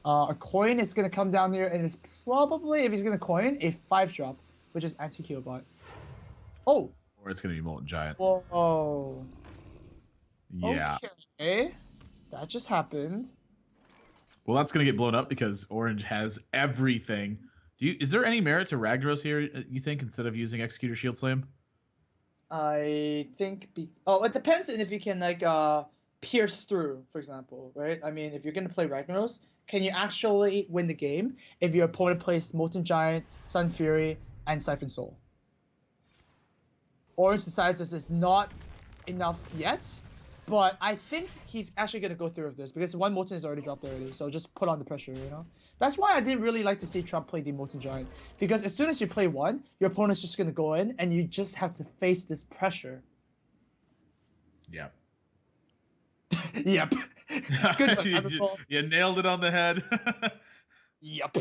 A coin is gonna come down here, and it's probably, if he's gonna coin, a 5-drop, which is Anti-Heal Bot. Oh. Or it's gonna be Molten Giant. Whoa. Yeah. Okay, that just happened. Well, that's going to get blown up because Orange has everything. Is there any merit to Ragnaros here, you think, instead of using Executor Shield Slam? I think it depends on if you can like pierce through, for example, right? I mean, if you're gonna play Ragnaros, can you actually win the game if your opponent plays Molten Giant, Sun Fury, and Siphon Soul? Orange decides this is not enough yet, but I think he's actually gonna go through with this because one Molten is already dropped already, so just put on the pressure, you know? That's why I didn't really like to see Trump play the Molten Giant, because as soon as you play one, your opponent's just gonna go in and you just have to face this pressure. Yeah. Yep. Good one, Pinnacle. You nailed it on the head. Yep.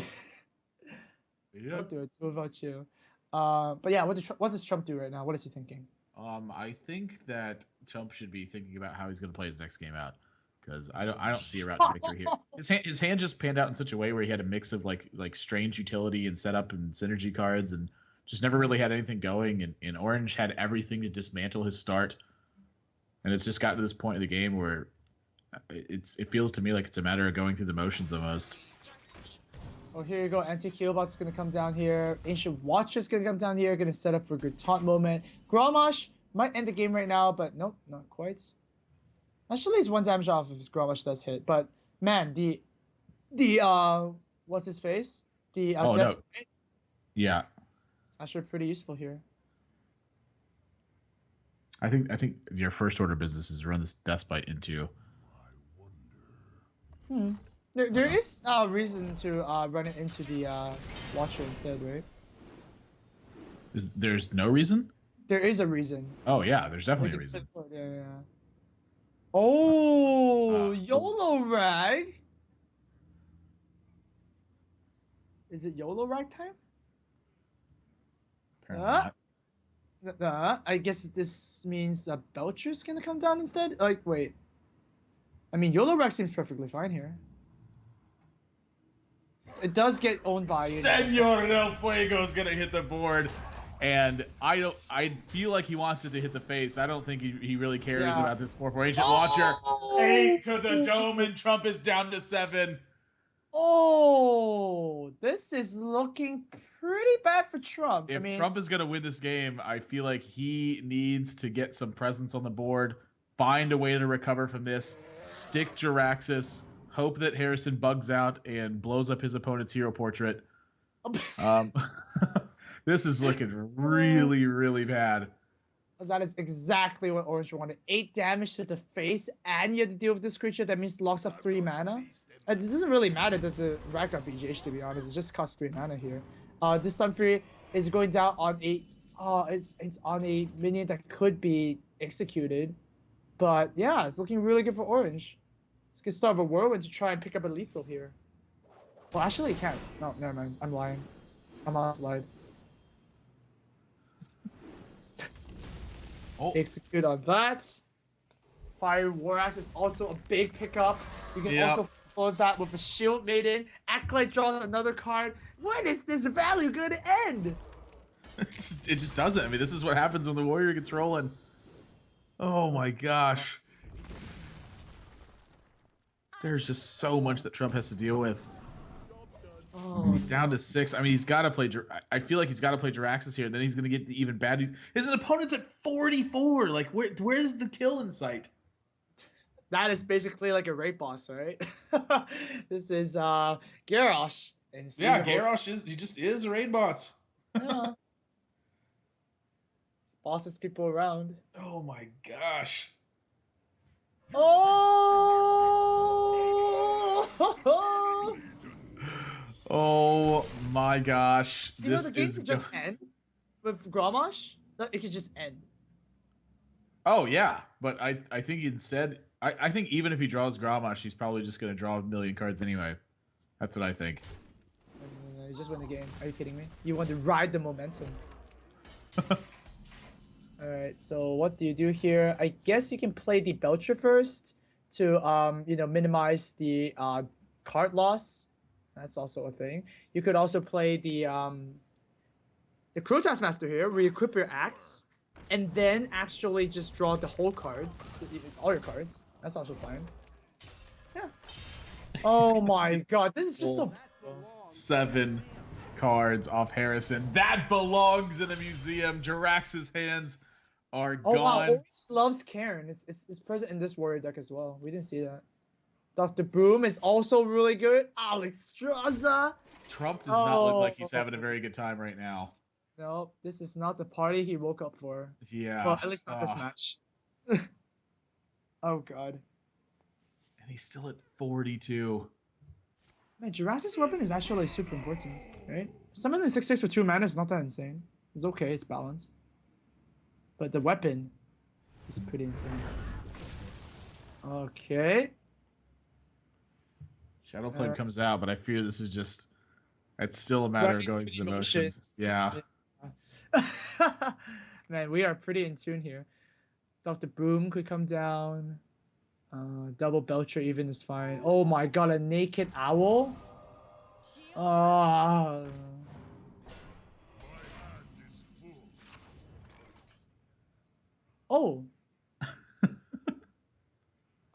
Yeah. I'll do it. What about you? But yeah, what does Trump do right now? What is he thinking? I think that Trump should be thinking about how he's going to play his next game out, because I don't see a route to victory here. His hand just panned out in such a way where he had a mix of like strange utility and setup and synergy cards, and just never really had anything going. And Orange had everything to dismantle his start, and it's just gotten to this point of the game where it feels to me like it's a matter of going through the motions almost. Oh, here you go. Anti-Killbot's gonna come down here. Ancient Watcher's gonna come down here. Gonna set up for a good taunt moment. Grommash might end the game right now, but nope, not quite. Actually, he's 1 damage off if his Grommash does hit. But man, the what's his face? The Oh no. Yeah. It's actually pretty useful here. I think your first order of business is run this Deathbite into. There is a reason to run it into the Watcher instead, right? There's no reason? There is a reason. Oh yeah, there's definitely a reason. Yeah. Oh, YOLO Rag. Is it YOLO Rag time? Apparently not. I guess this means Belcher's gonna come down instead? Like, wait. I mean, YOLO Rag seems perfectly fine here. It does get owned by you. Senor del Fuego's gonna hit the board, and I feel like he wants it to hit the face. I don't think he really cares about this 4/4 Ancient Watcher. 8 to the dome, and Trump is down to 7. Oh, this is looking pretty bad for Trump. If Trump is gonna win this game, I feel like he needs to get some presence on the board, find a way to recover from this, stick Jiraxis, hope that Harrison bugs out and blows up his opponent's hero portrait. This is looking really, really bad. That is exactly what Orange wanted. 8 damage to the face, and you have to deal with this creature that means locks up 3 mana. It doesn't really matter that the Ragnar BGH, to be honest. It just costs 3 mana here. This Sun Fury is going down on a it's on a minion that could be executed. But yeah, it's looking really good for Orange. It's gonna start a whirlwind to try and pick up a lethal here. Well, actually, he can't. No, never mind. I'm lying. I'm on a slide. Oh. Execute on that. Fire War Axe is also a big pickup. You can also follow that with a Shield Maiden. Acolyte draws another card. When is this value gonna end? It just doesn't. I mean, this is what happens when the warrior gets rolling. Oh my gosh. There's just so much that Trump has to deal with. Oh. He's down to 6. I mean, he's got to play. I feel like he's got to play Jiraxis here. Then he's going to get even bad news. His opponent's at 44. Like, where's the kill in sight? That is basically like a raid boss, right? This is Garrosh. Yeah, Garrosh just is a raid boss. Yeah. Bosses people around. Oh my gosh. Oh! Oh my gosh. You know, the game could just end with Grommash? It could just end. Oh yeah, but I think instead I think even if he draws Grommash, he's probably just gonna draw a million cards anyway. That's what I think. No, you just win the game. Are you kidding me? You want to ride the momentum. Alright, so what do you do here? I guess you can play the Belcher first to minimize the card loss. That's also a thing. You could also play the Cruel Taskmaster here, where you equip your axe, and then actually just draw the whole card, all your cards. That's also fine. Yeah. Oh my god, this is just so. 7 cards off Harrison. That belongs in a museum. Jirax's hands are Oh wow, gone. Orange loves Karen. It's present in this warrior deck as well. We didn't see that. Dr. Boom is also really good. Alex Straza. Trump does not look like Oh. he's having a very good time right now. No, this is not the party he woke up for. Yeah. Well, at least not this match. Oh god. And he's still at 42. Man, Jurassic's weapon is actually super important, right? Summon the 6/6 for 2 mana is not that insane. It's okay, it's balanced. But the weapon is pretty insane. Okay. Shadow Flame comes out, but I fear this is just... It's still a matter of going through the motions. Yeah. Man, we are pretty in tune here. Dr. Boom could come down. Double Belcher even is fine. Oh my god, a naked owl? Oh. Oh.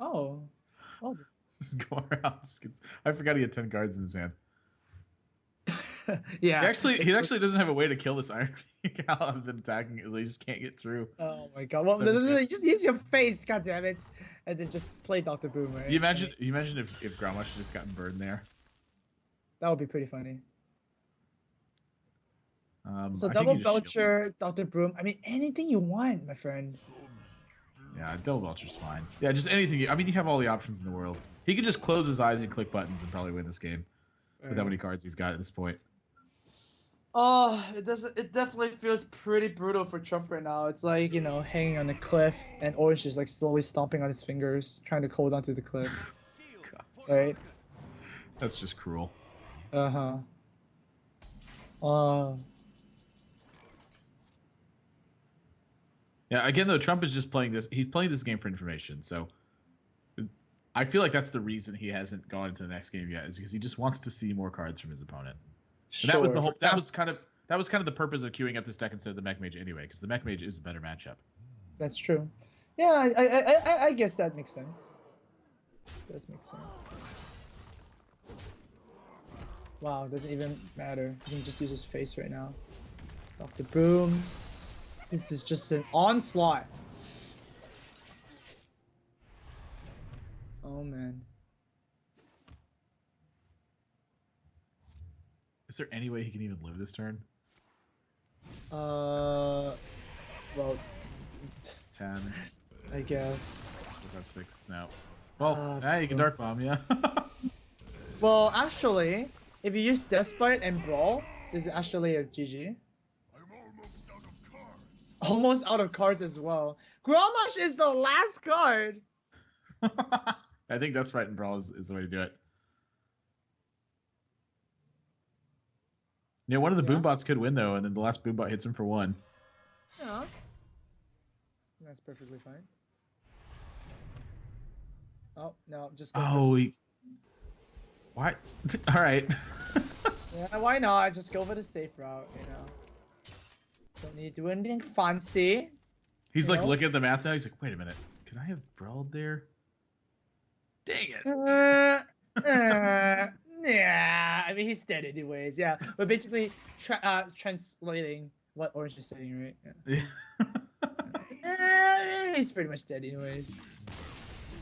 Oh. Oh. Just go around. I forgot he had 10 cards in his hand. Yeah. He actually doesn't have a way to kill this Iron Beak other than attacking it, so he just can't get through. Oh my god. Well, no, just use your face, goddammit. And then just play Dr. Boom, right? You imagine if Grommash just gotten burned there. That would be pretty funny. So I think double you just Belcher, Dr. Broom. I mean, anything you want, my friend. Yeah, double Belcher's fine. Yeah, just anything. I mean, you have all the options in the world. He could just close his eyes and click buttons and probably win this game with how many cards he's got at this point. Oh, it definitely feels pretty brutal for Trump right now. It's like, you know, hanging on a cliff and Orange is like slowly stomping on his fingers, trying to hold onto the cliff. Right? That's just cruel. Uh-huh. Yeah, again though, Trump is just playing this. He's playing this game for information. So I feel like that's the reason he hasn't gone into the next game yet, is because he just wants to see more cards from his opponent. And that was the whole. That was kind of the purpose of queuing up this deck instead of the Mech Mage anyway, because the Mech Mage is a better matchup. That's true. Yeah, I guess that makes sense. Does make sense. Wow, doesn't even matter. He can just use his face right now. Dr. Boom. This is just an onslaught. Oh man. Is there any way he can even live this turn? Well, 10. I guess. 4, 5, 6. No. Well, you can Dark Bomb, yeah. Well, actually, if you use Deathbite and Brawl, this is actually a GG. Almost out of cards as well. Grommash is the last card. I think Deathbite and Brawl is the way to do it. Yeah, one of the boombots could win though, and then the last boombot hits him for 1. Yeah. That's perfectly fine. Oh, no, just go first. Why? All right. Yeah, why not? Just go for the safe route, you know. Don't need to do anything fancy. He's like looking at the math now. He's like, wait a minute. Could I have brawled there? Dang it. Yeah, I mean, he's dead anyways. Yeah, but basically translating what Orange is saying, right? Yeah. He's pretty much dead anyways.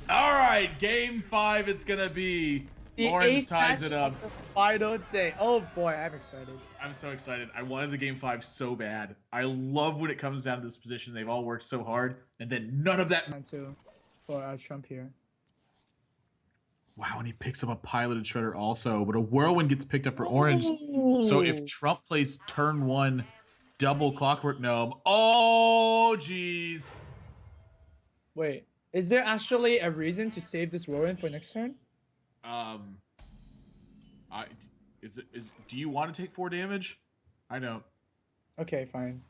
All right, game 5. It's gonna be. The Orange ties it up. The final day. Oh boy, I'm excited. I'm so excited. I wanted the game 5 so bad. I love when it comes down to this position. They've all worked so hard, and then none of that. Too, for Trump here. Wow, and he picks up a piloted shredder also, but a whirlwind gets picked up for Orange. Ooh. So if Trump plays turn 1 double Clockwork Gnome, oh jeez. Wait, is there actually a reason to save this whirlwind for next turn? Do you want to take 4 damage? I don't. Okay, fine.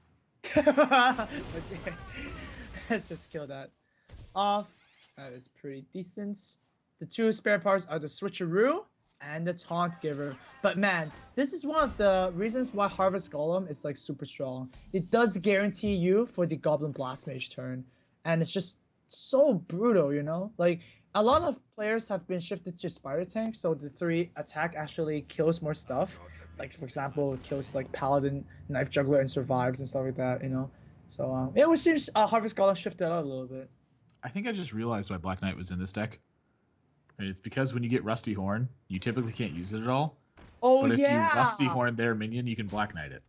Okay. Let's just kill that off. That is pretty decent. The 2 spare parts are the Switcheroo and the Taunt Giver. But man, this is one of the reasons why Harvest Golem is like super strong. It does guarantee you for the Goblin Blast Mage turn. And it's just so brutal, you know? Like a lot of players have been shifted to spider tank, so the 3 attack actually kills more stuff. Like for example, it kills like paladin, knife juggler, and survives and stuff like that, you know? So yeah, it seems Harvest Golem shifted out a little bit. I think I just realized why Black Knight was in this deck. And it's because when you get Rusty Horn, you typically can't use it at all. Oh But if you yeah! Rusty Horn their minion, you can Black Knight it.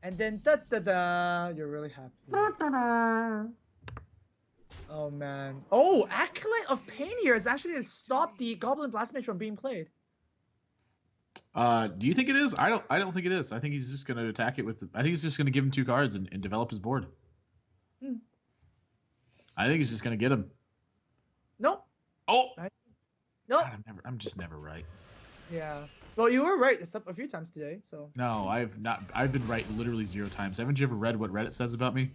And then da da da, you're really happy. Oh man. Oh, Acolyte of Pain here is actually to stop the Goblin Blast Mage from being played. Do you think it is? I don't think it is. I think he's just gonna attack it with I think he's just gonna give him 2 cards and develop his board. Hmm. I think he's just gonna get him. Nope. Oh Nope. God, I'm just never right. Yeah. Well, you were right. It's up a few times today, so. No, I've not. I've been right literally 0 times. Haven't you ever read what Reddit says about me?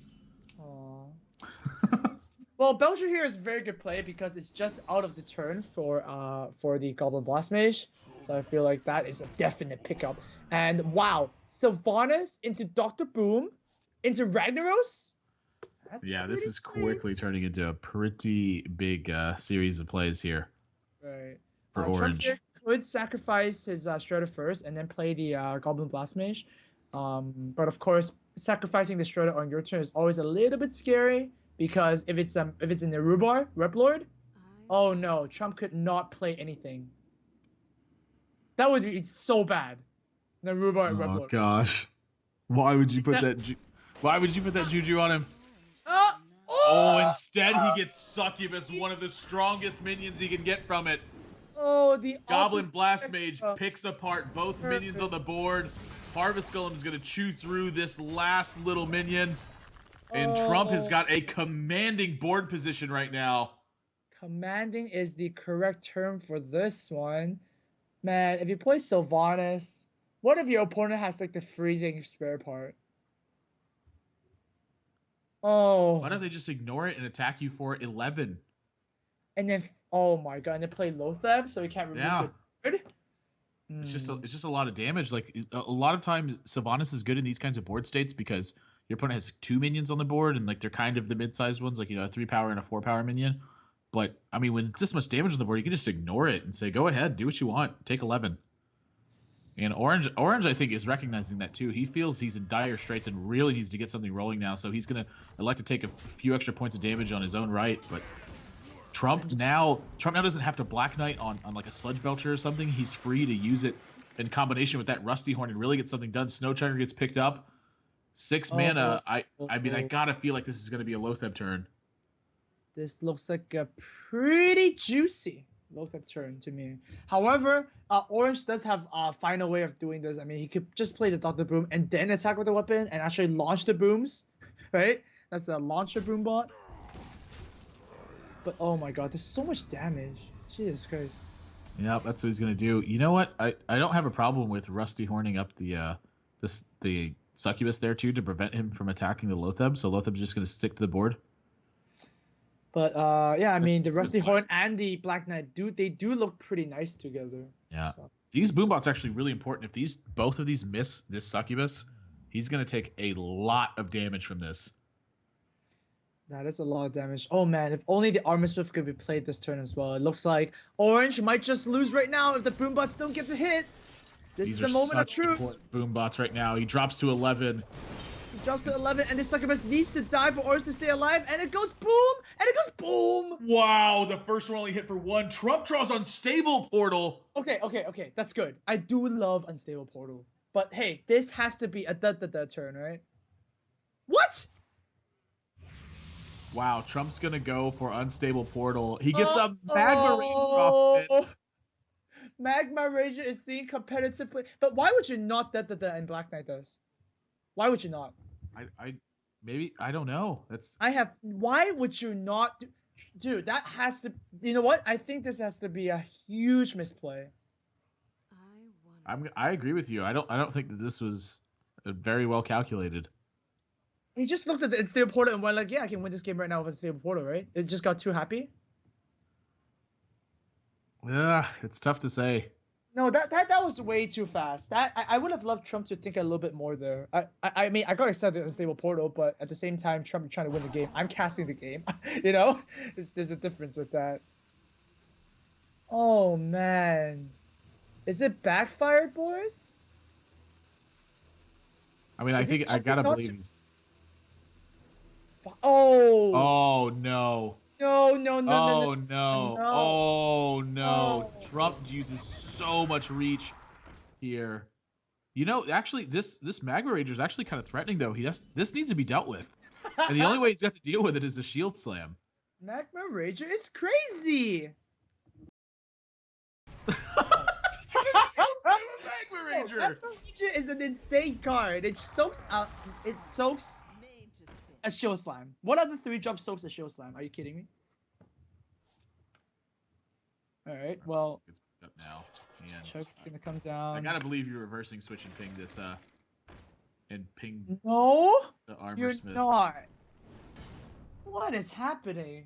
Aww. Well, Belcher here is a very good play because it's just out of the turn for the Goblin Blast Mage. So I feel like that is a definite pickup. And wow, Sylvanas into Dr. Boom into Ragnaros. That's Yeah, this is sweet. quickly turning into a pretty big series of plays here. Right. For Trump Orange. here could sacrifice his Strider first and then play the Goblin Blast Mage. But of course, sacrificing the Strider on your turn is always a little bit scary because if it's in the Rhubarb, Rep Lord, oh no, Trump could not play anything. That would be so bad. The Rhubarb Rep Oh Lord. gosh, why would you put that? Why would you put that juju on him? Oh, instead he gets Succubus, one of the strongest minions he can get from it. Oh, the Goblin opposite Blast Mage spectrum. picks apart both minions on the board. Harvest Golem is going to chew through this last little minion. And Trump has got a commanding board position right now. Commanding is the correct term for this one. Man, if you play Sylvanas, what if your opponent has like the freezing spare part? Oh. Why don't they just ignore it and attack you for 11? And then, oh my god, and they play Lothab, so he can't remove Yeah. the card? It's just a lot of damage. Like a lot of times, Sylvanas is good in these kinds of board states because your opponent has 2 minions on the board, and like they're kind of the mid-sized ones, like a 3 power and a 4 power minion. But I mean, when it's this much damage on the board, you can just ignore it and say, "Go ahead, do what you want, take 11." And Orange, I think, is recognizing that too. He feels he's in dire straits and really needs to get something rolling now. So he's gonna elect to take a few extra points of damage on his own right, but. Trump now doesn't have to Black Knight on like a Sludge Belcher or something. He's free to use it in combination with that Rusty Horn and really get something done. Snow Chugger gets picked up. 6 mana. I mean, I gotta feel like this is gonna be a Lothab turn. This looks like a pretty juicy Lothab turn to me. However, Orange does have a final way of doing this. I mean, he could just play the Dr. Boom and then attack with the weapon and actually launch the booms, right? That's a launcher boom bot. But oh my god, there's so much damage. Jesus Christ. Yeah, that's what he's gonna do. You know what? I don't have a problem with Rusty Horning up the Succubus there too to prevent him from attacking the Lothab. So Lothab's just gonna stick to the board. But yeah, I mean the That's a good Rusty play. Horn and the Black Knight they do look pretty nice together. Yeah. So. These boombots are actually really important. If both of these miss this Succubus, he's gonna take a lot of damage from this. That is a lot of damage. Oh man, if only the Armor Swift could be played this turn as well. It looks like Orange might just lose right now if the boombots don't get to hit. This These is are the moment of such truth. important boombots right now. He drops to 11. He drops to 11 and this Succubus needs to die for Orange to stay alive and it goes boom and it goes boom. Wow, the first one only hit for 1. Trump draws Unstable Portal. Okay, that's good. I do love Unstable Portal. But hey, this has to be a da turn, right? What? Wow, Trump's gonna go for Unstable Portal. He gets a Magma Ranger off it. Magma Rager is seen competitively, but why would you not that and Black Knight does? Why would you not? I don't know. Why would you not dude, that has to, you know what? I think this has to be a huge misplay. I agree with you. I don't think that this was very well calculated. He just looked at the Unstable Portal and went like, yeah, I can win this game right now with Unstable Portal, right? It just got too happy. Yeah, it's tough to say. No, that was way too fast. I would have loved Trump to think a little bit more there. I mean I got excited at Unstable Portal, but at the same time Trump trying to win the game. I'm casting the game. You know, there's a difference with that. Oh man, is it backfired, boys? I mean, I Is he think I opting gotta not believe to- he's. Oh Oh no. no no no no no Oh no. no Oh no. no. Trump uses so much reach here. You know, actually, this Magma Ranger is actually kind of threatening, though. This needs to be dealt with, and the only way he's got to deal with it is a shield slam. Magma Rager is crazy. Magma Ranger. Magma Ranger is an insane card. It soaks out. It soaks a shield slam. One of the 3 drops soaks a shield slam. Are you kidding me? All right. Well, It's picked up now, and choke's gonna come I down. gotta believe you're reversing switch and ping this and ping No, the armor you're smith. not. What is happening?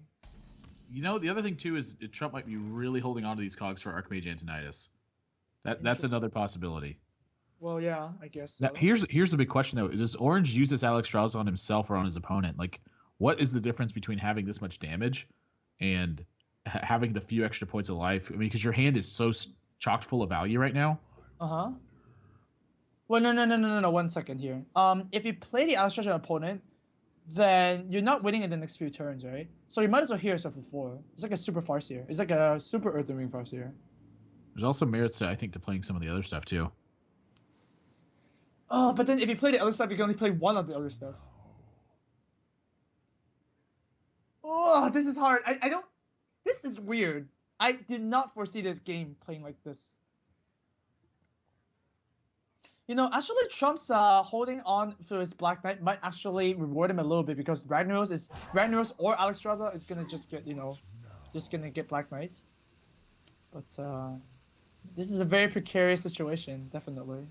You know, the other thing too is Trump might be really holding on to these cogs for Archmage Antonidas. That's another possibility. Well, yeah, I guess. Now, So. here's the big question though: does Orange use this Alex Strauss on himself or on his opponent? Like, what is the difference between having this much damage and having the few extra points of life? I mean, because your hand is so chock full of value right now. Uh-huh. Well, no. 1 second here. If you play the Outstretched opponent, then you're not winning in the next few turns, right? So you might as well heal yourself for 4. It's like a super Farseer. It's like a super Earthen Ring Farseer. There's also merits, I think, to playing some of the other stuff too. Oh, but then if you play the other stuff, you can only play one of the other stuff. Oh, this is hard. I don't... This is weird. I did not foresee the game playing like this. You know, actually, Trump's holding on to his Black Knight might actually reward him a little bit because Ragnaros or Alex Straza is gonna just get, you know, just gonna get Black Knight. But this is a very precarious situation, definitely.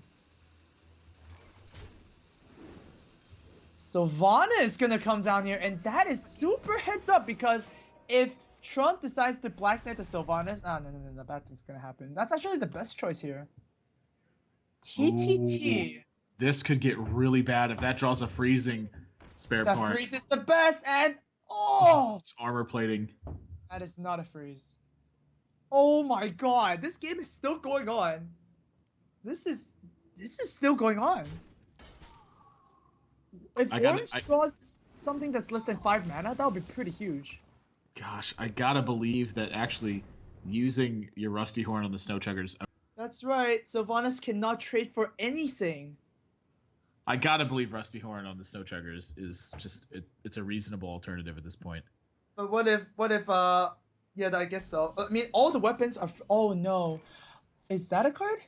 Sylvana is gonna come down here, and that is super heads up because if Trump decides to Black Knight the Sylvanas, no, bad thing's gonna happen. That's actually the best choice here. TTT. Ooh, this could get really bad if that draws a freezing spare That part. freeze is the best, and oh, It's armor plating. that is not a freeze. Oh my god, this game is still going on. This is still going on. If Orange draws something that's less than 5 mana, that would be pretty huge. Gosh, I gotta believe that actually using your Rusty Horn on the Snow Chuggers. That's right. Sylvanas cannot trade for anything. I gotta believe Rusty Horn on the Snow Chuggers is just it's a reasonable alternative at this point. But what if yeah, I guess so. I mean, all the weapons are oh no. Is that a card?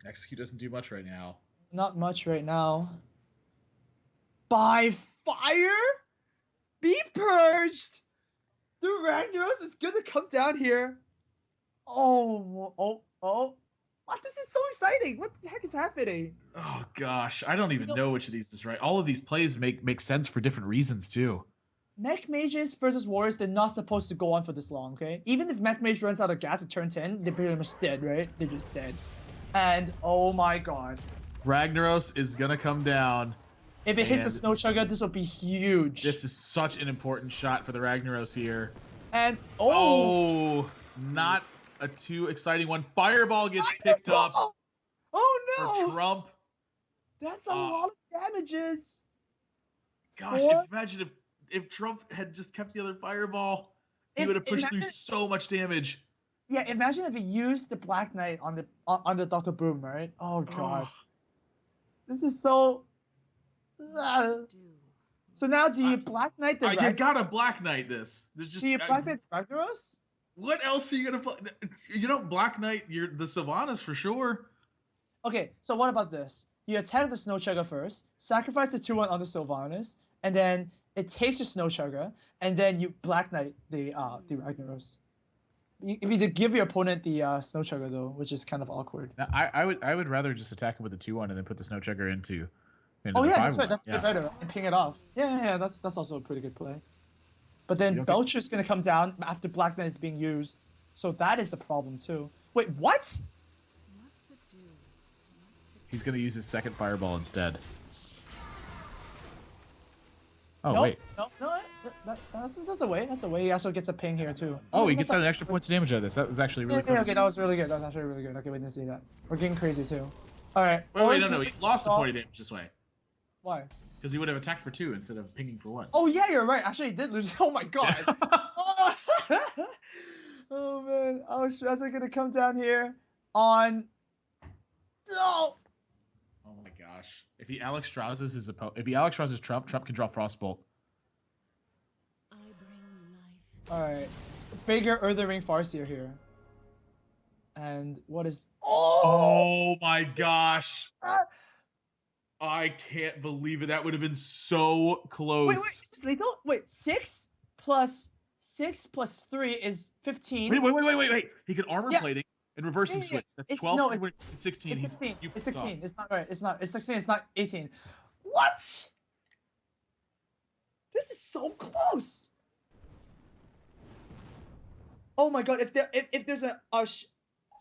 Execute doesn't do much right now. Not much right now. By fire? Be purged! The Ragnaros is gonna come down here. Oh. What? This is so exciting. What the heck is happening? Oh gosh, I don't even know which of these is right. All of these plays make sense for different reasons too. Mech Mages versus Warriors, they're not supposed to go on for this long, okay? Even if Mech Mage runs out of gas at turn 10, they're pretty much dead, right? They're just dead. And oh my god. Ragnaros is gonna come down. If it hits the Snow Chugger, this will be huge. This is such an important shot for the Ragnaros here. And not a too exciting one. Fireball gets picked up Oh no! for Trump. That's a lot of damages. Gosh, imagine if Trump had just kept the other Fireball, he would have pushed through so much damage. Yeah, imagine if he used the Black Knight on the Dr. Boom, right? Oh god. This is so So now do you Black Knight the You gotta Black Knight this. There's just do you Black Knight Ragnaros? What else are you gonna play? You don't Black Knight the Sylvanas for sure. Okay, so what about this? You attack the Snow Chugger first, sacrifice the 2/1 on the Sylvanas, and then it takes your Snow Chugger, and then you Black Knight the Ragnaros. You either give your opponent the Snow Chugger though, which is kind of awkward. Now, I would rather just attack him with the 2/1 and then put the Snow Chugger into Oh the yeah, that's 5/1. right. That's a bit better. And ping it off. Yeah. That's also a pretty good play. But then Belcher's gonna come down after Black Knight is being used, so that is a problem too. Wait, what? He's gonna use his second fireball instead. Oh Nope. wait. No, that's a way. That's a way. He also gets a ping here too. Oh, he That's gets out an extra points of damage out of this. That was actually really yeah, cool. okay, that was really good. That was actually really good. Okay, we didn't see that. We're getting crazy too. All right. Wait, no. He lost the point of damage this way. Why? Because he would have attacked for 2 instead of pinging for 1. Oh yeah, you're right. Actually, he did lose. Oh my god. Oh. Oh man, I was gonna come down here on. No. Oh my gosh! If he Alex Strauss's his opponent, if he Alex Strauss's Trump can draw Frostbolt. All right, bigger Earthen Ring Farseer here. And what is? Oh my gosh! I can't believe it. That would have been so close. Wait, is this lethal? Wait, 6 plus 3 is 15. Wait. He can armor plating and reverse and switch. That's 12, no, it's 16. It's 16. It's 16. Off. It's not right. It's not. It's 16. It's not 18. What? This is so close. Oh my god! If there's a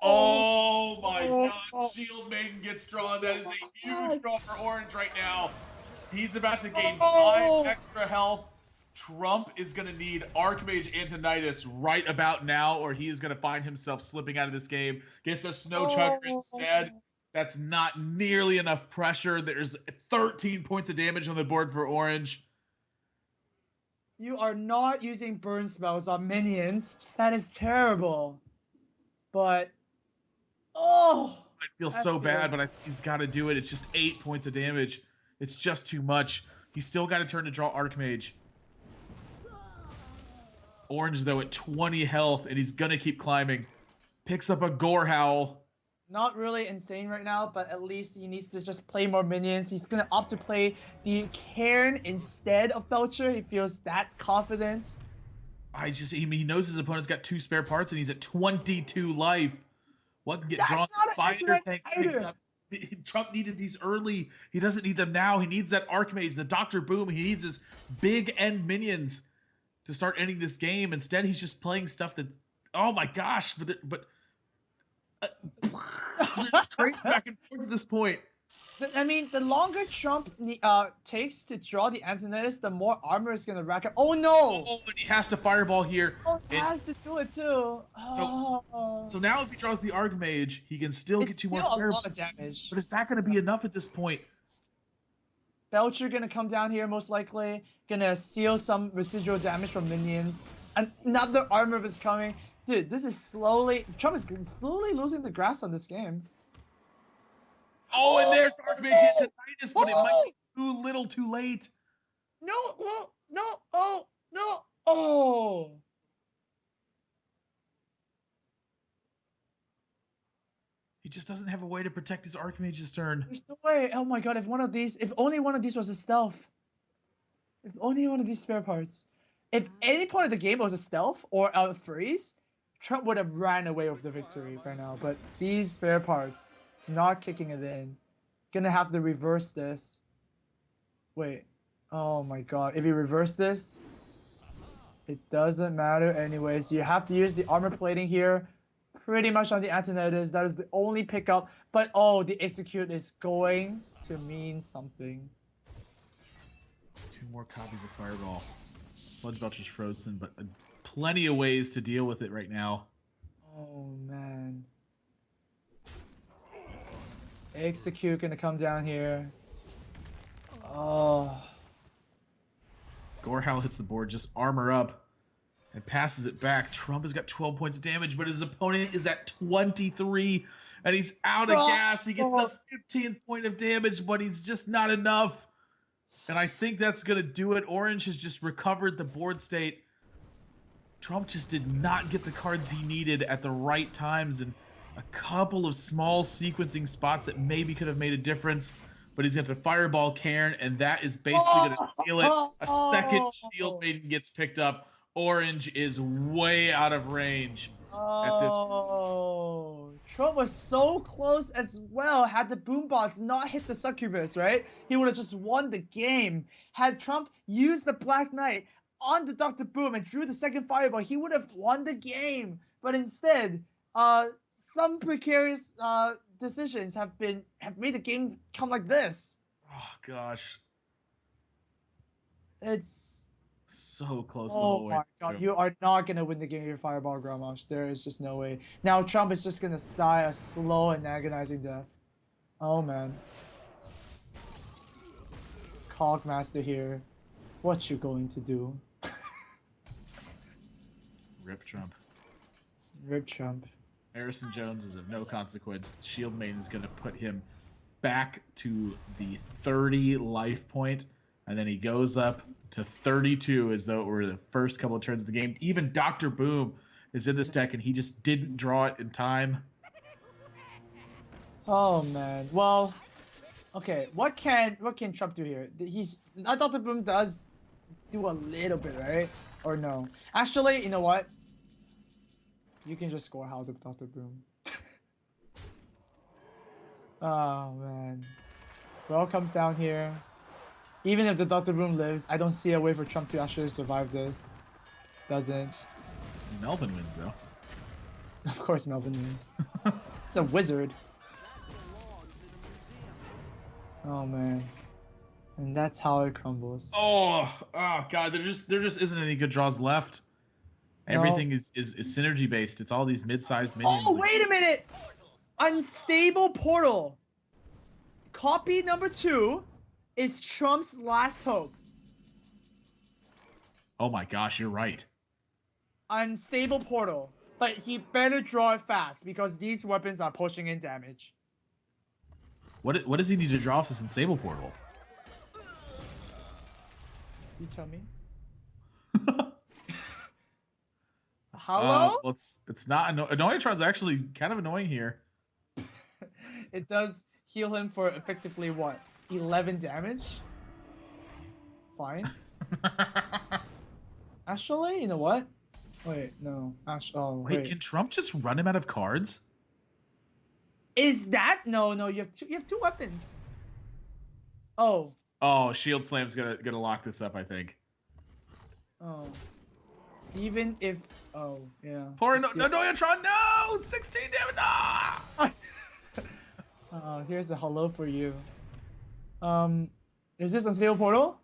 oh my god! Shield Maiden gets drawn. That is a huge draw for Orange right now. He's about to gain 5 extra health. Trump is going to need Archmage Antonidas right about now, or he is going to find himself slipping out of this game. Gets a Snow Chugger instead. That's not nearly enough pressure. There's 13 points of damage on the board for Orange. You are not using burn spells on minions. That is terrible. But, I feel so bad, but I think he's got to do it. It's just 8 points of damage. It's just too much. He's still got to turn to draw Archmage. Orange, though, at 20 health, and he's going to keep climbing. Picks up a Gore Howl. Not really insane right now, but at least he needs to just play more minions. He's going to opt to play the Cairn instead of Belcher. He feels that confident. He knows his opponent's got 2 spare parts, and he's at 22 life. What can get drawn? Fighter tank picked up. Trump needed these early. He doesn't need them now. He needs that Archmage, the Dr. Boom. He needs his big end minions to start ending this game. Instead, he's just playing stuff that, oh my gosh, trades back and forth at this point. I mean, the longer Trump takes to draw the Antonidas, the more armor is gonna rack up. Oh no! Oh, and he has to fireball here. Oh, he has to do it too. So now if he draws the Archmage, he can still get 2 more fireballs. A lot of fireballs. damage. But is that going to be enough at this point? Belcher gonna come down here most likely, gonna seal some residual damage from minions. Another armor is coming. Dude, this is Trump is slowly losing the grasp on this game. Oh, and there's Archmage Antonidas, but it might be too little too late. No, oh. He just doesn't have a way to protect his Archmage's turn. There's no way. Oh my god, if only one of these was a stealth. If only one of these spare parts. If any point of the game was a stealth or a freeze, Trump would have ran away with the victory by now. But these spare parts, not kicking it in. Gonna have to reverse this. Wait. Oh my god. If you reverse this, it doesn't matter anyways. You have to use the armor plating here. Pretty much on the Antonidas. That is the only pickup. But the execute is going to mean something. 2 more copies of Fireball. Sludge Belcher's frozen, but plenty of ways to deal with it right now. Oh man. Execute gonna come down here. Oh. Gorehowl hits the board, just armor up, and passes it back. Trump has got 12 points of damage, but his opponent is at 23, and he's out of gas. He gets the 15th point of damage, but he's just not enough. And I think that's going to do it. Orange has just recovered the board state. Trump just did not get the cards he needed at the right times, and a couple of small sequencing spots that maybe could have made a difference. But he's going to Fireball Cairn, and that is basically going to seal it. A second Shield Maiden gets picked up. Orange is way out of range at this point. Trump was so close as well. Had the boombox not hit the succubus, right? He would have just won the game. Had Trump used the Black Knight on the Dr. Boom and drew the second fireball, he would have won the game. But instead, some precarious decisions have made the game come like this. Oh gosh, It's so close the oh whole way my god, through. you are not gonna win the game with your Fireball, Grandmash. There is just no way. Now Trump is just gonna die a slow and agonizing death. Oh man. Cogmaster here. What you going to do? Rip Trump. Rip Trump. Harrison Jones is of no consequence. Shield Maiden is going to put him back to the 30 life point, and then he goes up to 32 as though it were the first couple of turns of the game. Even Dr. Boom is in this deck, and he just didn't draw it in time. Oh man. Well, okay. What can Trump do here? I thought the Boom does do a little bit, right? Or no? Actually, you know what? You can just score how the Dr. Boom. Oh man. It all comes down here. Even if the Dr. Boom lives, I don't see a way for Trump to actually survive this. Doesn't. Melvin wins, though. Of course Melvin wins. It's a wizard. Oh man. And that's how it crumbles. Oh god, there just isn't any good draws left. No. Everything is synergy based. It's all these mid-sized minions. Oh, wait a minute! Unstable Portal. Copy number 2 is Trump's last hope. Oh my gosh, you're right. Unstable Portal. But he better draw it fast because these weapons are pushing in damage. What does he need to draw off this unstable portal? You tell me. Hello? Well, it's not Annoyatron's actually kind of annoying here. It does heal him for effectively what? 11 damage? Fine. Actually, you know what? Wait, no. Oh, Wait, wait. can Trump just run him out of cards? Is that no? You have two weapons. Oh. Oh, Shield Slam's gonna lock this up, I think. Oh. Even if yeah. Poor Annoyatron, no! 16 damage! Ah! Here's a hello for you. Is this Unstable Portal?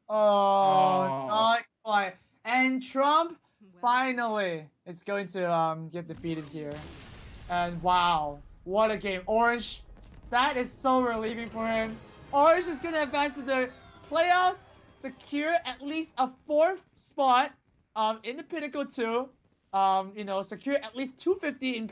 Oh, not quite. And Trump finally is going to get defeated here. And wow, what a game. Orange, that is so relieving for him. Orange is gonna advance to the playoffs, secure at least a 4th spot in the Pinnacle 2. Secure at least 250 in